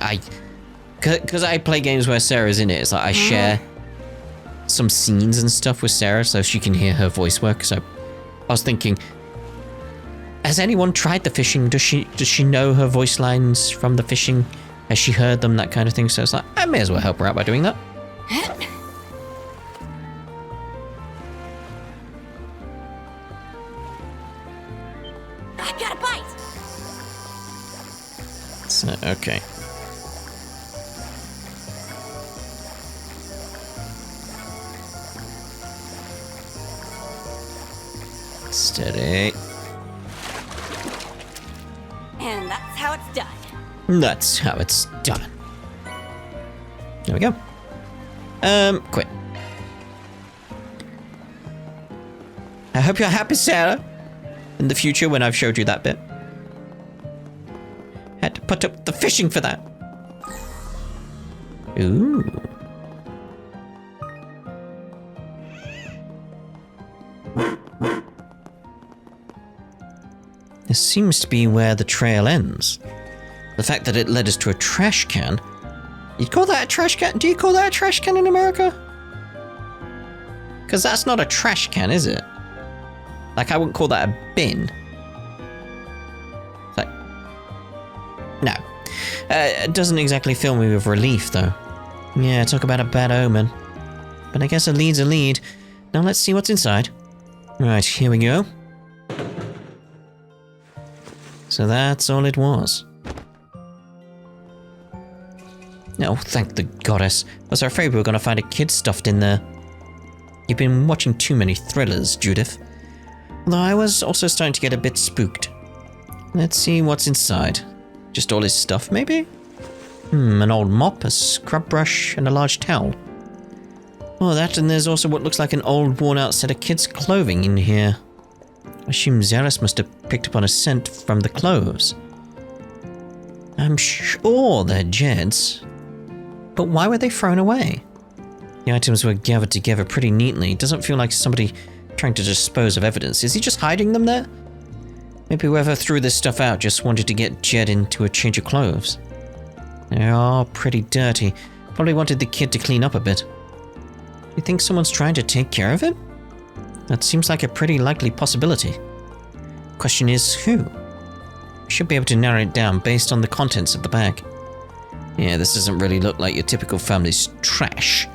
because I play games where Sarah's in it, it's like I share some scenes and stuff with Sarah so she can hear her voice work. So I was thinking, has anyone tried the fishing? Does she know her voice lines from the fishing? Has she heard them? That kind of thing. So it's like, I may as well help her out by doing that. I got a bite! So, okay. Steady. And that's how it's done. That's how it's done. There we go. Quit. I hope you're happy, Sarah. In the future, when I've showed you that bit. Had to put up the fishing for that. Ooh. This seems to be where the trail ends. The fact that it led us to a trash can. You'd call that a trash can? Do you call that a trash can in America? Because that's not a trash can, is it? Like, I wouldn't call that a bin. Like, no. It doesn't exactly fill me with relief, though. Yeah, talk about a bad omen. But I guess a lead's a lead. Now let's see what's inside. Right, here we go. So that's all it was. Oh, thank the goddess. I was afraid we were going to find a kid stuffed in there. You've been watching too many thrillers, Judith. Although I was also starting to get a bit spooked. Let's see what's inside. Just all his stuff, maybe? An old mop, a scrub brush, and a large towel. Oh, that, and there's also what looks like an old worn-out set of kids' clothing in here. I assume Celis must have picked up on a scent from the clothes. I'm sure they're Jed's. But why were they thrown away? The items were gathered together pretty neatly. It doesn't feel like somebody trying to dispose of evidence. Is he just hiding them there? Maybe whoever threw this stuff out just wanted to get Jed into a change of clothes. They are pretty dirty. Probably wanted the kid to clean up a bit. You think someone's trying to take care of him? That seems like a pretty likely possibility. Question is, who? We should be able to narrow it down based on the contents of the bag. Yeah, this doesn't really look like your typical family's trash.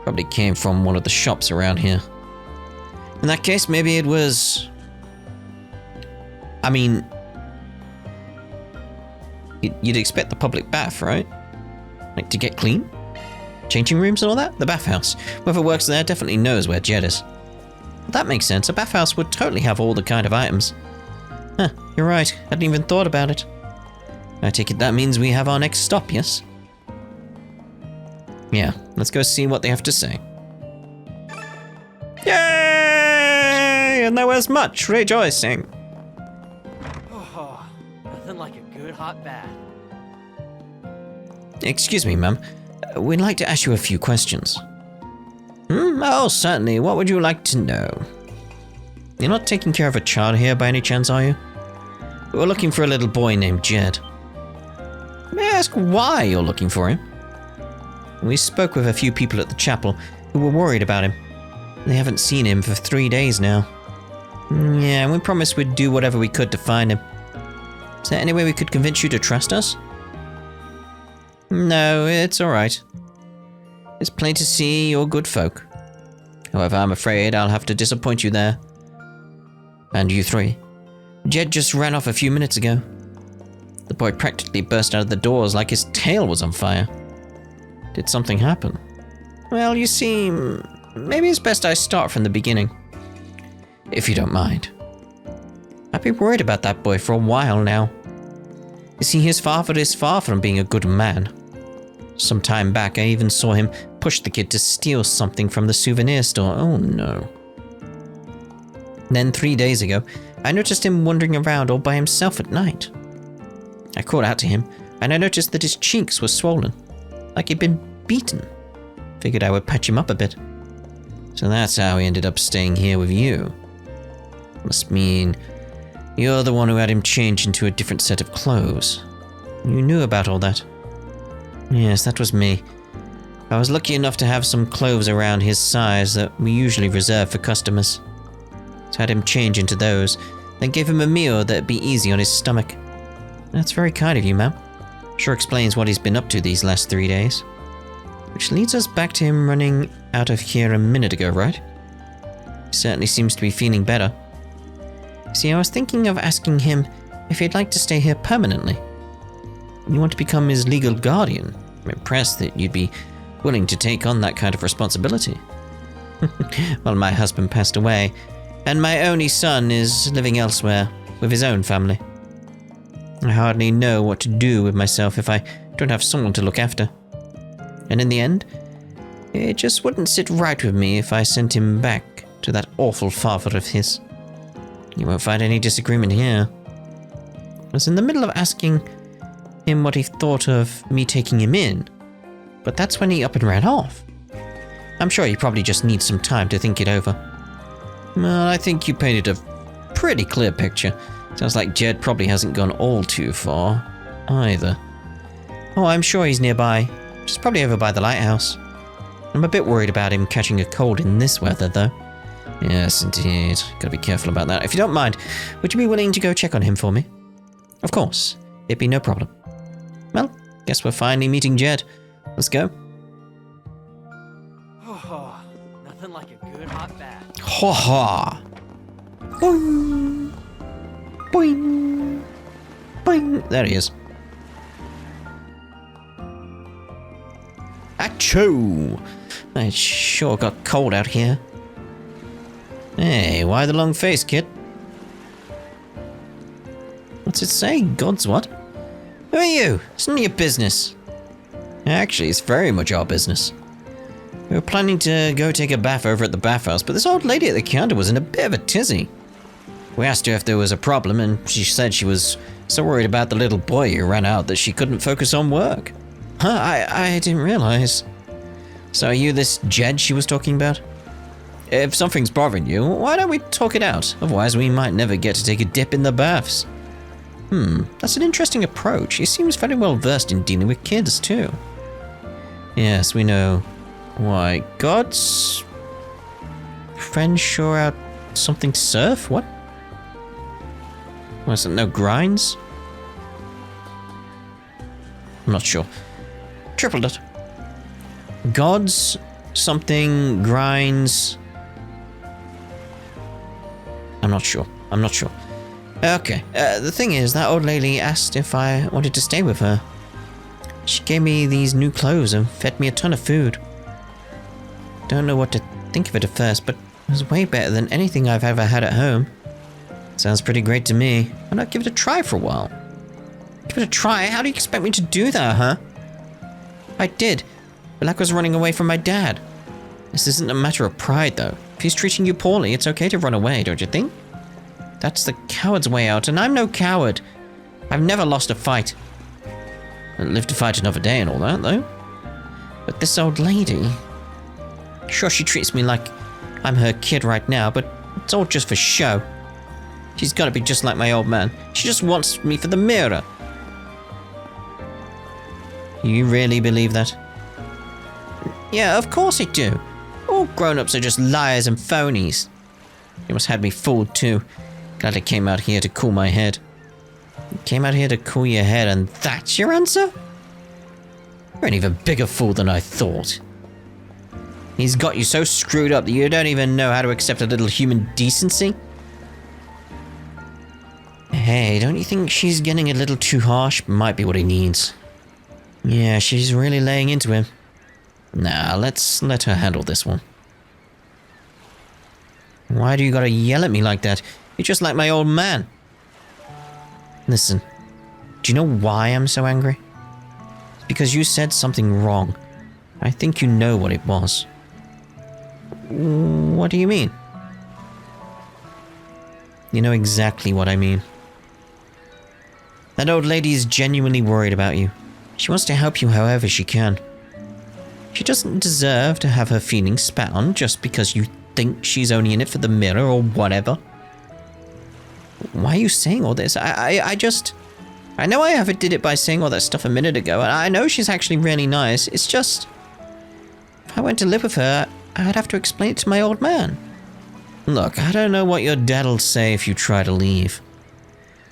Probably came from one of the shops around here. In that case, maybe it was... I mean... You'd expect the public bath, right? Like, to get clean? Changing rooms and all that? The bathhouse. Whoever works there definitely knows where Jed is. That makes sense. A bathhouse would totally have all the kind of items. Huh, you're right. Hadn't even thought about it. I take it that means we have our next stop, yes? Yeah, let's go see what they have to say. Yay! And there was much rejoicing. Oh, nothing like a good hot bath. Excuse me, ma'am. We'd like to ask you a few questions. Oh, certainly. What would you like to know? You're not taking care of a child here by any chance, are you? We're looking for a little boy named Jed. May I ask why you're looking for him? We spoke with a few people at the chapel who were worried about him. They haven't seen him for 3 days now. Yeah, and we promised we'd do whatever we could to find him. Is there any way we could convince you to trust us? No, it's alright. It's plain to see you're good folk. However, I'm afraid I'll have to disappoint you there. And you three. Jed just ran off a few minutes ago. The boy practically burst out of the doors like his tail was on fire. Did something happen? Well, you see, maybe it's best I start from the beginning. If you don't mind. I've been worried about that boy for a while now. You see, his father is far from being a good man. Some time back, I even saw him push the kid to steal something from the souvenir store. Oh no. Then 3 days ago, I noticed him wandering around all by himself at night. I called out to him, and I noticed that his cheeks were swollen, like he'd been beaten. Figured I would patch him up a bit. So that's how he ended up staying here with you. Must mean you're the one who had him change into a different set of clothes. You knew about all that. Yes, that was me. I was lucky enough to have some clothes around his size that we usually reserve for customers. So I had him change into those, then gave him a meal that'd be easy on his stomach. That's very kind of you, ma'am. Sure explains what he's been up to these last 3 days. Which leads us back to him running out of here a minute ago, right? He certainly seems to be feeling better. See, I was thinking of asking him if he'd like to stay here permanently. You want to become his legal guardian. I'm impressed that you'd be willing to take on that kind of responsibility. Well, my husband passed away, and my only son is living elsewhere with his own family. I hardly know what to do with myself if I don't have someone to look after. And in the end, it just wouldn't sit right with me if I sent him back to that awful father of his. You won't find any disagreement here. I was in the middle of asking him what he thought of me taking him in, but that's when he up and ran off. I'm sure he probably just needs some time to think it over. Well, I think you painted a pretty clear picture. Sounds like Jed probably hasn't gone all too far, either. Oh, I'm sure he's nearby. Just probably over by the lighthouse. I'm a bit worried about him catching a cold in this weather, though. Yes, indeed. Gotta be careful about that. If you don't mind, would you be willing to go check on him for me? Of course. It'd be no problem. Well, guess we're finally meeting Jed. Let's go. Oh, nothing like a good hot bath. Ha ha! Boing! Boing! Boing! There he is. Achoo! It sure got cold out here. Hey, why the long face, kid? What's it say? God's what? Who are you? It's none of your business. Actually, it's very much our business. We were planning to go take a bath over at the bathhouse, but this old lady at the counter was in a bit of a tizzy. We asked her if there was a problem, and she said she was so worried about the little boy who ran out that she couldn't focus on work. Huh, I didn't realize. So are you this Jed she was talking about? If something's bothering you, why don't we talk it out? Otherwise we might never get to take a dip in the baths. That's an interesting approach. He seems very well versed in dealing with kids, too. Yes, we know. Why, God's friend sure out something surf? What? Was it no grinds? I'm not sure. Tripled it. God's something grinds. I'm not sure. Okay, the thing is, that old lady asked if I wanted to stay with her. She gave me these new clothes and fed me a ton of food. Don't know what to think of it at first, but it was way better than anything I've ever had at home. Sounds pretty great to me. Why not give it a try for a while? Give it a try? How do you expect me to do that, huh? I did, Black was running away from my dad. This isn't a matter of pride, though. If he's treating you poorly, it's okay to run away, don't you think? That's the coward's way out, and I'm no coward. I've never lost a fight. I'd live to fight another day and all that, though. But this old lady... Sure, she treats me like I'm her kid right now, but it's all just for show. She's gotta be just like my old man. She just wants me for the mirror. You really believe that? Yeah, of course I do. All grown-ups are just liars and phonies. You must have had me fooled too. Glad I came out here to cool my head. You came out here to cool your head and that's your answer? You're an even bigger fool than I thought. He's got you so screwed up that you don't even know how to accept a little human decency? Hey, don't you think she's getting a little too harsh? Might be what he needs. Yeah, she's really laying into him. Nah, let's let her handle this one. Why do you gotta yell at me like that? You're just like my old man. Listen, do you know why I'm so angry? It's because you said something wrong. I think you know what it was. What do you mean? You know exactly what I mean. That old lady is genuinely worried about you. She wants to help you however she can. She doesn't deserve to have her feelings spat on just because you think she's only in it for the mirror or whatever. Why are you saying all this? I know I did it by saying all that stuff a minute ago, and I know she's actually really nice. It's just... if I went to live with her, I'd have to explain it to my old man. Look, I don't know what your dad'll say if you try to leave.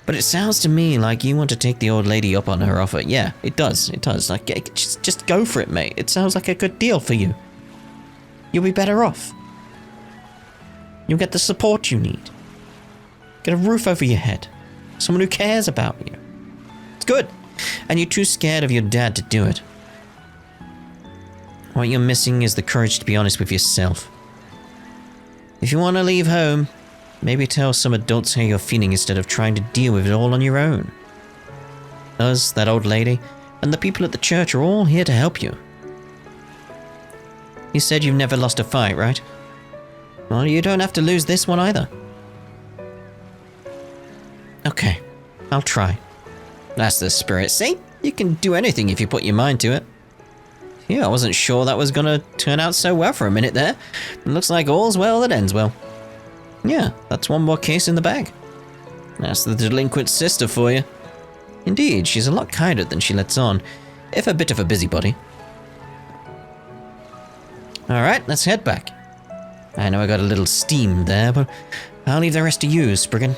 But it sounds to me like you want to take the old lady up on her offer. Yeah, it does. It does. Like, just go for it, mate. It sounds like a good deal for you. You'll be better off. You'll get the support you need. Get a roof over your head. Someone who cares about you. It's good. And you're too scared of your dad to do it. What you're missing is the courage to be honest with yourself. If you want to leave home, maybe tell some adults how you're feeling instead of trying to deal with it all on your own. Us, that old lady, and the people at the church are all here to help you. You said you've never lost a fight, right? Well, you don't have to lose this one either. Okay, I'll try. That's the spirit. See? You can do anything if you put your mind to it. Yeah, I wasn't sure that was gonna turn out so well for a minute there. It looks like all's well that ends well. Yeah, that's one more case in the bag. That's the delinquent sister for you. Indeed, she's a lot kinder than she lets on, if a bit of a busybody. Alright, let's head back. I know I got a little steam there, but I'll leave the rest to you, Spriggan.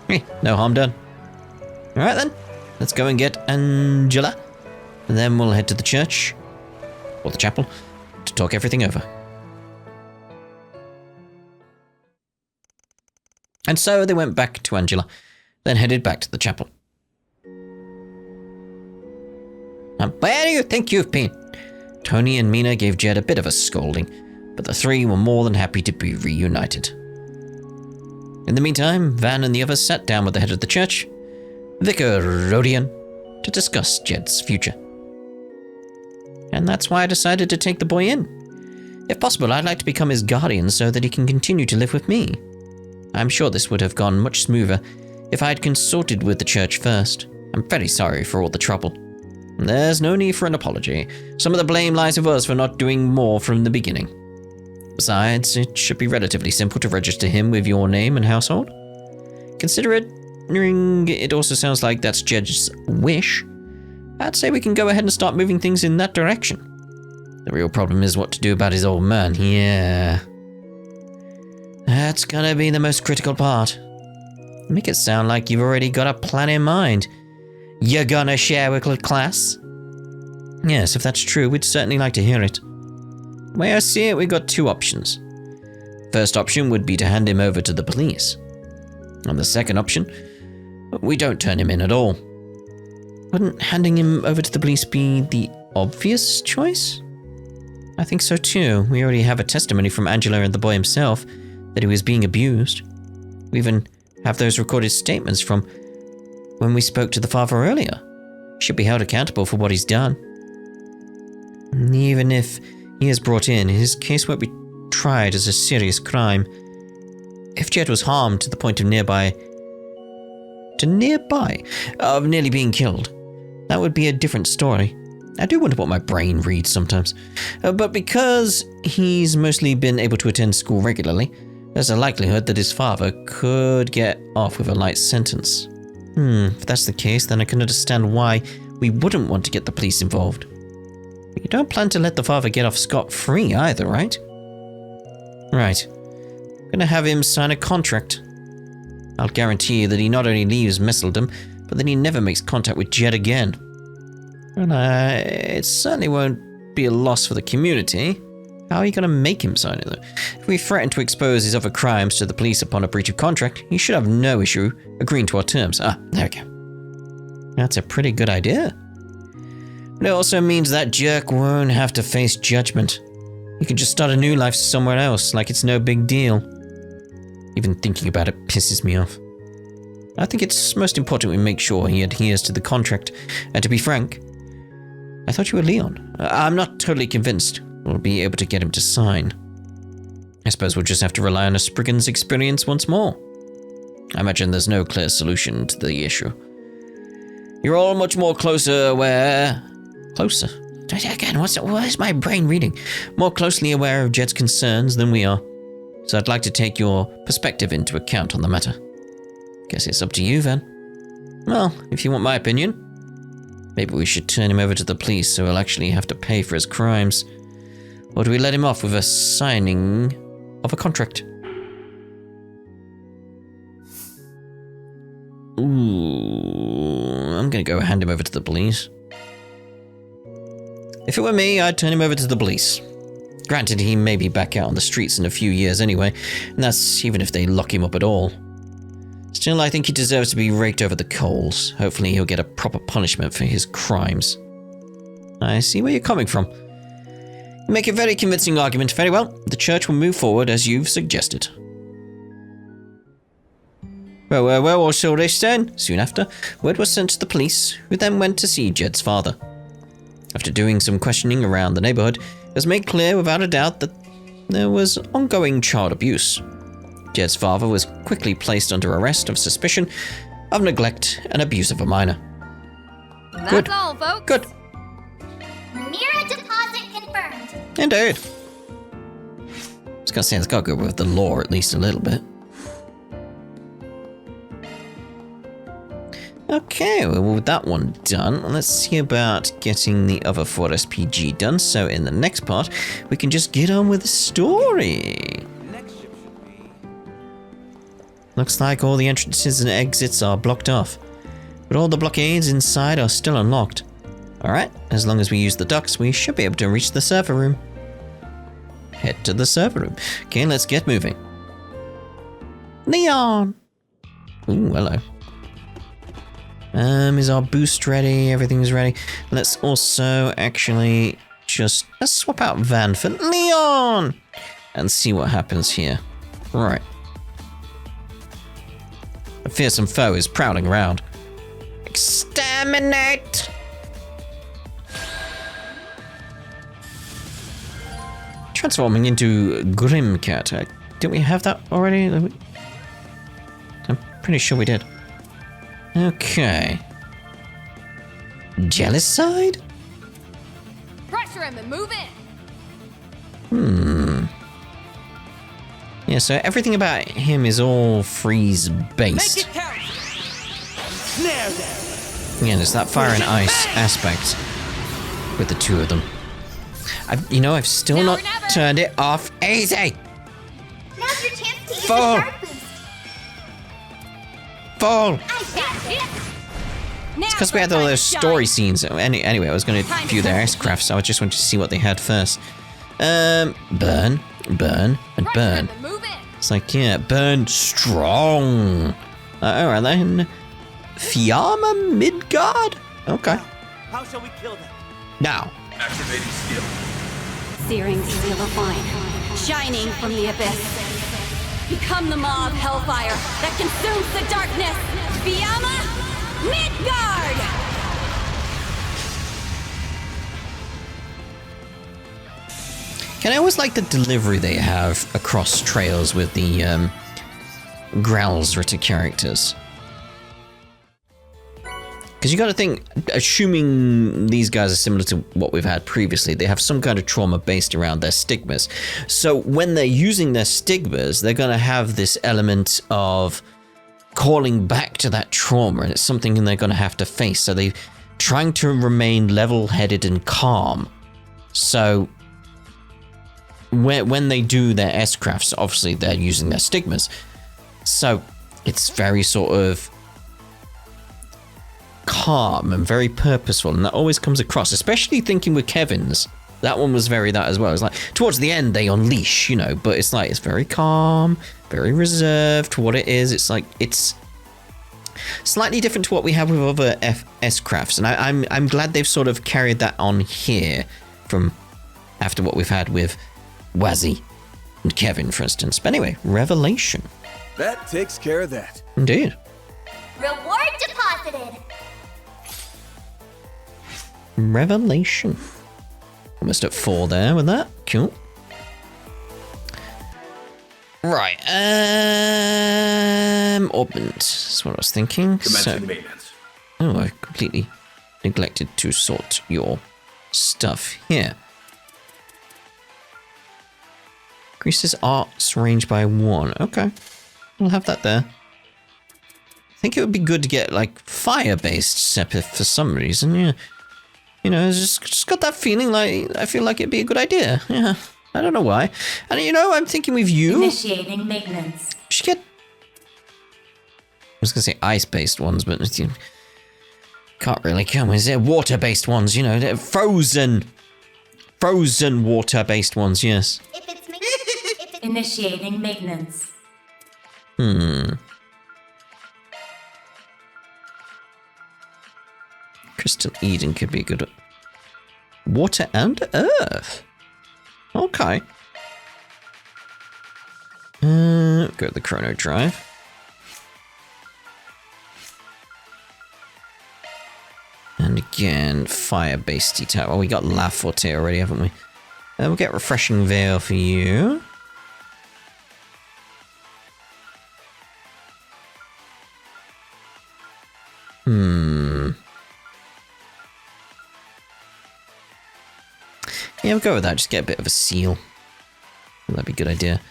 Hey, no harm done. Alright then, let's go and get Angela. And then we'll head to the church, or the chapel, to talk everything over. And so they went back to Angela, then headed back to the chapel. And where do you think you've been? Tony and Mina gave Jed a bit of a scolding, but the three were more than happy to be reunited. In the meantime, Van and the others sat down with the head of the church, Vicar Rodian, to discuss Jed's future. And that's why I decided to take the boy in. If possible, I'd like to become his guardian so that he can continue to live with me. I'm sure this would have gone much smoother if I had consulted with the church first. I'm very sorry for all the trouble. There's no need for an apology. Some of the blame lies with us for not doing more from the beginning. Besides, it should be relatively simple to register him with your name and household. Considering it also sounds like that's Jed's wish, I'd say we can go ahead and start moving things in that direction. The real problem is what to do about his old man. Yeah. That's gonna be the most critical part. Make it sound like you've already got a plan in mind. You're gonna share with the class? Yes, if that's true, we'd certainly like to hear it. The way I see it, we've got two options. First option would be to hand him over to the police. And the second option, we don't turn him in at all. Wouldn't handing him over to the police be the obvious choice? I think so too. We already have a testimony from Angela and the boy himself that he was being abused. We even have those recorded statements from when we spoke to the father earlier. He should be held accountable for what he's done. Even if he is brought in, his case won't be tried as a serious crime. If Jed was harmed to the point of nearly being killed, that would be a different story. I do wonder what my brain reads sometimes. But because he's mostly been able to attend school regularly, there's a likelihood that his father could get off with a light sentence. If that's the case, then I can understand why we wouldn't want to get the police involved. But you don't plan to let the father get off scot-free either, right? Right. I'm gonna have him sign a contract. I'll guarantee you that he not only leaves Messeldom, but that he never makes contact with Jed again. And it certainly won't be a loss for the community. How are you gonna make him sign it, though? If we threaten to expose his other crimes to the police upon a breach of contract, he should have no issue agreeing to our terms. Ah, there we go. That's a pretty good idea. But it also means that jerk won't have to face judgment. He can just start a new life somewhere else, like it's no big deal. Even thinking about it pisses me off. I think it's most important we make sure he adheres to the contract. And to be frank, I thought you were Leon. I'm not totally convinced we'll be able to get him to sign. I suppose we'll just have to rely on a Spriggan's experience once more. I imagine there's no clear solution to the issue. You're all much more closer aware... Closer? Again, what is my brain reading? More closely aware of Jed's concerns than we are. So I'd like to take your perspective into account on the matter. Guess it's up to you then. Well, if you want my opinion, maybe we should turn him over to the police so he'll actually have to pay for his crimes. Or do we let him off with a signing of a contract? Ooh, I'm gonna go hand him over to the police. If it were me, I'd turn him over to the police. Granted, he may be back out on the streets in a few years anyway, and that's even if they lock him up at all. Still, I think he deserves to be raked over the coals. Hopefully he'll get a proper punishment for his crimes. I see where you're coming from. You make a very convincing argument. Very well, the church will move forward as you've suggested. Well, so this then? Soon after, word was sent to the police, who then went to see Jed's father. After doing some questioning around the neighborhood, it was made clear without a doubt that there was ongoing child abuse. Jed's father was quickly placed under arrest of suspicion of neglect and abuse of a minor. That's Good. all, folks. Good. Mira deposit confirmed. Indeed. I was gonna say, it's gotta go with the law at least a little bit. Okay, well, with that one done, let's see about getting the other 4 SPG done, so in the next part, we can just get on with the story. Looks like all the entrances and exits are blocked off, but all the blockades inside are still unlocked. Alright, as long as we use the ducts, we should be able to reach the server room. Head to the server room. Okay, let's get moving. Nihon! Ooh, hello. Is our boost ready? Everything's ready. Let's also actually let's swap out Van for Leon and see what happens here. Right. A fearsome foe is prowling around. Exterminate! Transforming into Grimcat. Didn't we have that already? I'm pretty sure we did. Okay. Jealous side? Pressure him and move in. Yeah, so everything about him is all freeze based. Make it count. Snare them. Yeah, there's that fire and ice aspect with the two of them. I've still Now not or never. turned it off. Easy! Now's your chance to use Fall. the sharp boost. Fall! I got it. It's because we had all those story scenes. Anyway, I was going to view their aircraft, so I just wanted to see what they had first. Burn, burn, and Pressure burn. him and move in. It's like, yeah, burn strong. Alright then. Fiamma Midgard? Okay. How shall we kill them? Now. Activating skill. Searing steel of fire, shining from the abyss. Become the maw of hellfire that consumes the darkness. Fiamma Midgard! And I always like the delivery they have across trails with the Gralsritter characters. Because you got to think, assuming these guys are similar to what we've had previously, they have some kind of trauma based around their stigmas. So when they're using their stigmas, they're going to have this element of calling back to that trauma, and it's something they're going to have to face. So they're trying to remain level-headed and calm. So when they do their S-crafts, obviously they're using their stigmas. So it's very sort of calm and very purposeful, and that always comes across, especially thinking with Kevin's. That one was very that as well. It's like towards the end they unleash, you know, but it's like it's very calm, very reserved to what it is. It's like it's slightly different to what we have with other S-crafts, and I'm glad they've sort of carried that on here from after what we've had with Wazzy and Kevin, for instance. But anyway, Revelation. That takes care of that. Indeed. Reward deposited. Revelation. Almost at 4 there with that. Cool. Right. Orbment. That's what I was thinking. Commencing maintenance. Oh, I completely neglected to sort your stuff here. Increases arts range by 1. Okay. We'll have that there. I think it would be good to get, like, fire-based Sepith for some reason, yeah. You know, it's just got that feeling like, I feel like it'd be a good idea. Yeah, I don't know why. And you know, I'm thinking with you... Initiating maintenance. We should get... I was going to say ice-based ones, but... You can't really come. Is there water-based ones, you know? Frozen water-based ones, yes. If it's me, Initiating maintenance. Crystal Eden could be a good... Water and Earth. Okay. Go to the Chrono Drive. And again, fire-based detail. Oh, we got La Forte already, haven't we? We'll get Refreshing Veil for you. Yeah, we'll go with that. Just get a bit of a seal. That'd be a good idea.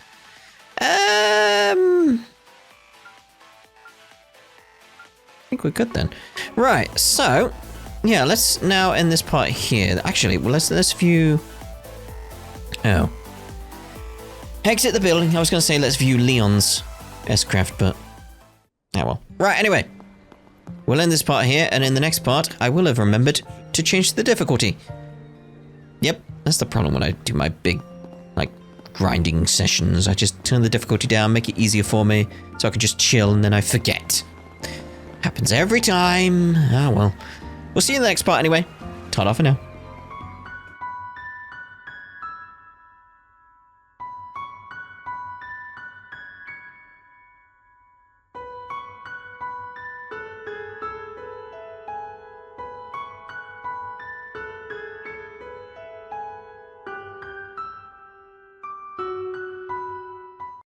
I think we're good then. Right, so yeah, let's now end this part here. Actually, well, let's view. Oh, exit the building. I was going to say let's view Leon's S-craft, but oh well. Right, anyway, we'll end this part here, and in the next part, I will have remembered to change the difficulty. Yep, that's the problem when I do my big, like, grinding sessions. I just turn the difficulty down, make it easier for me, so I can just chill, and then I forget. Happens every time. Ah, well. We'll see you in the next part anyway. Ta-da for now.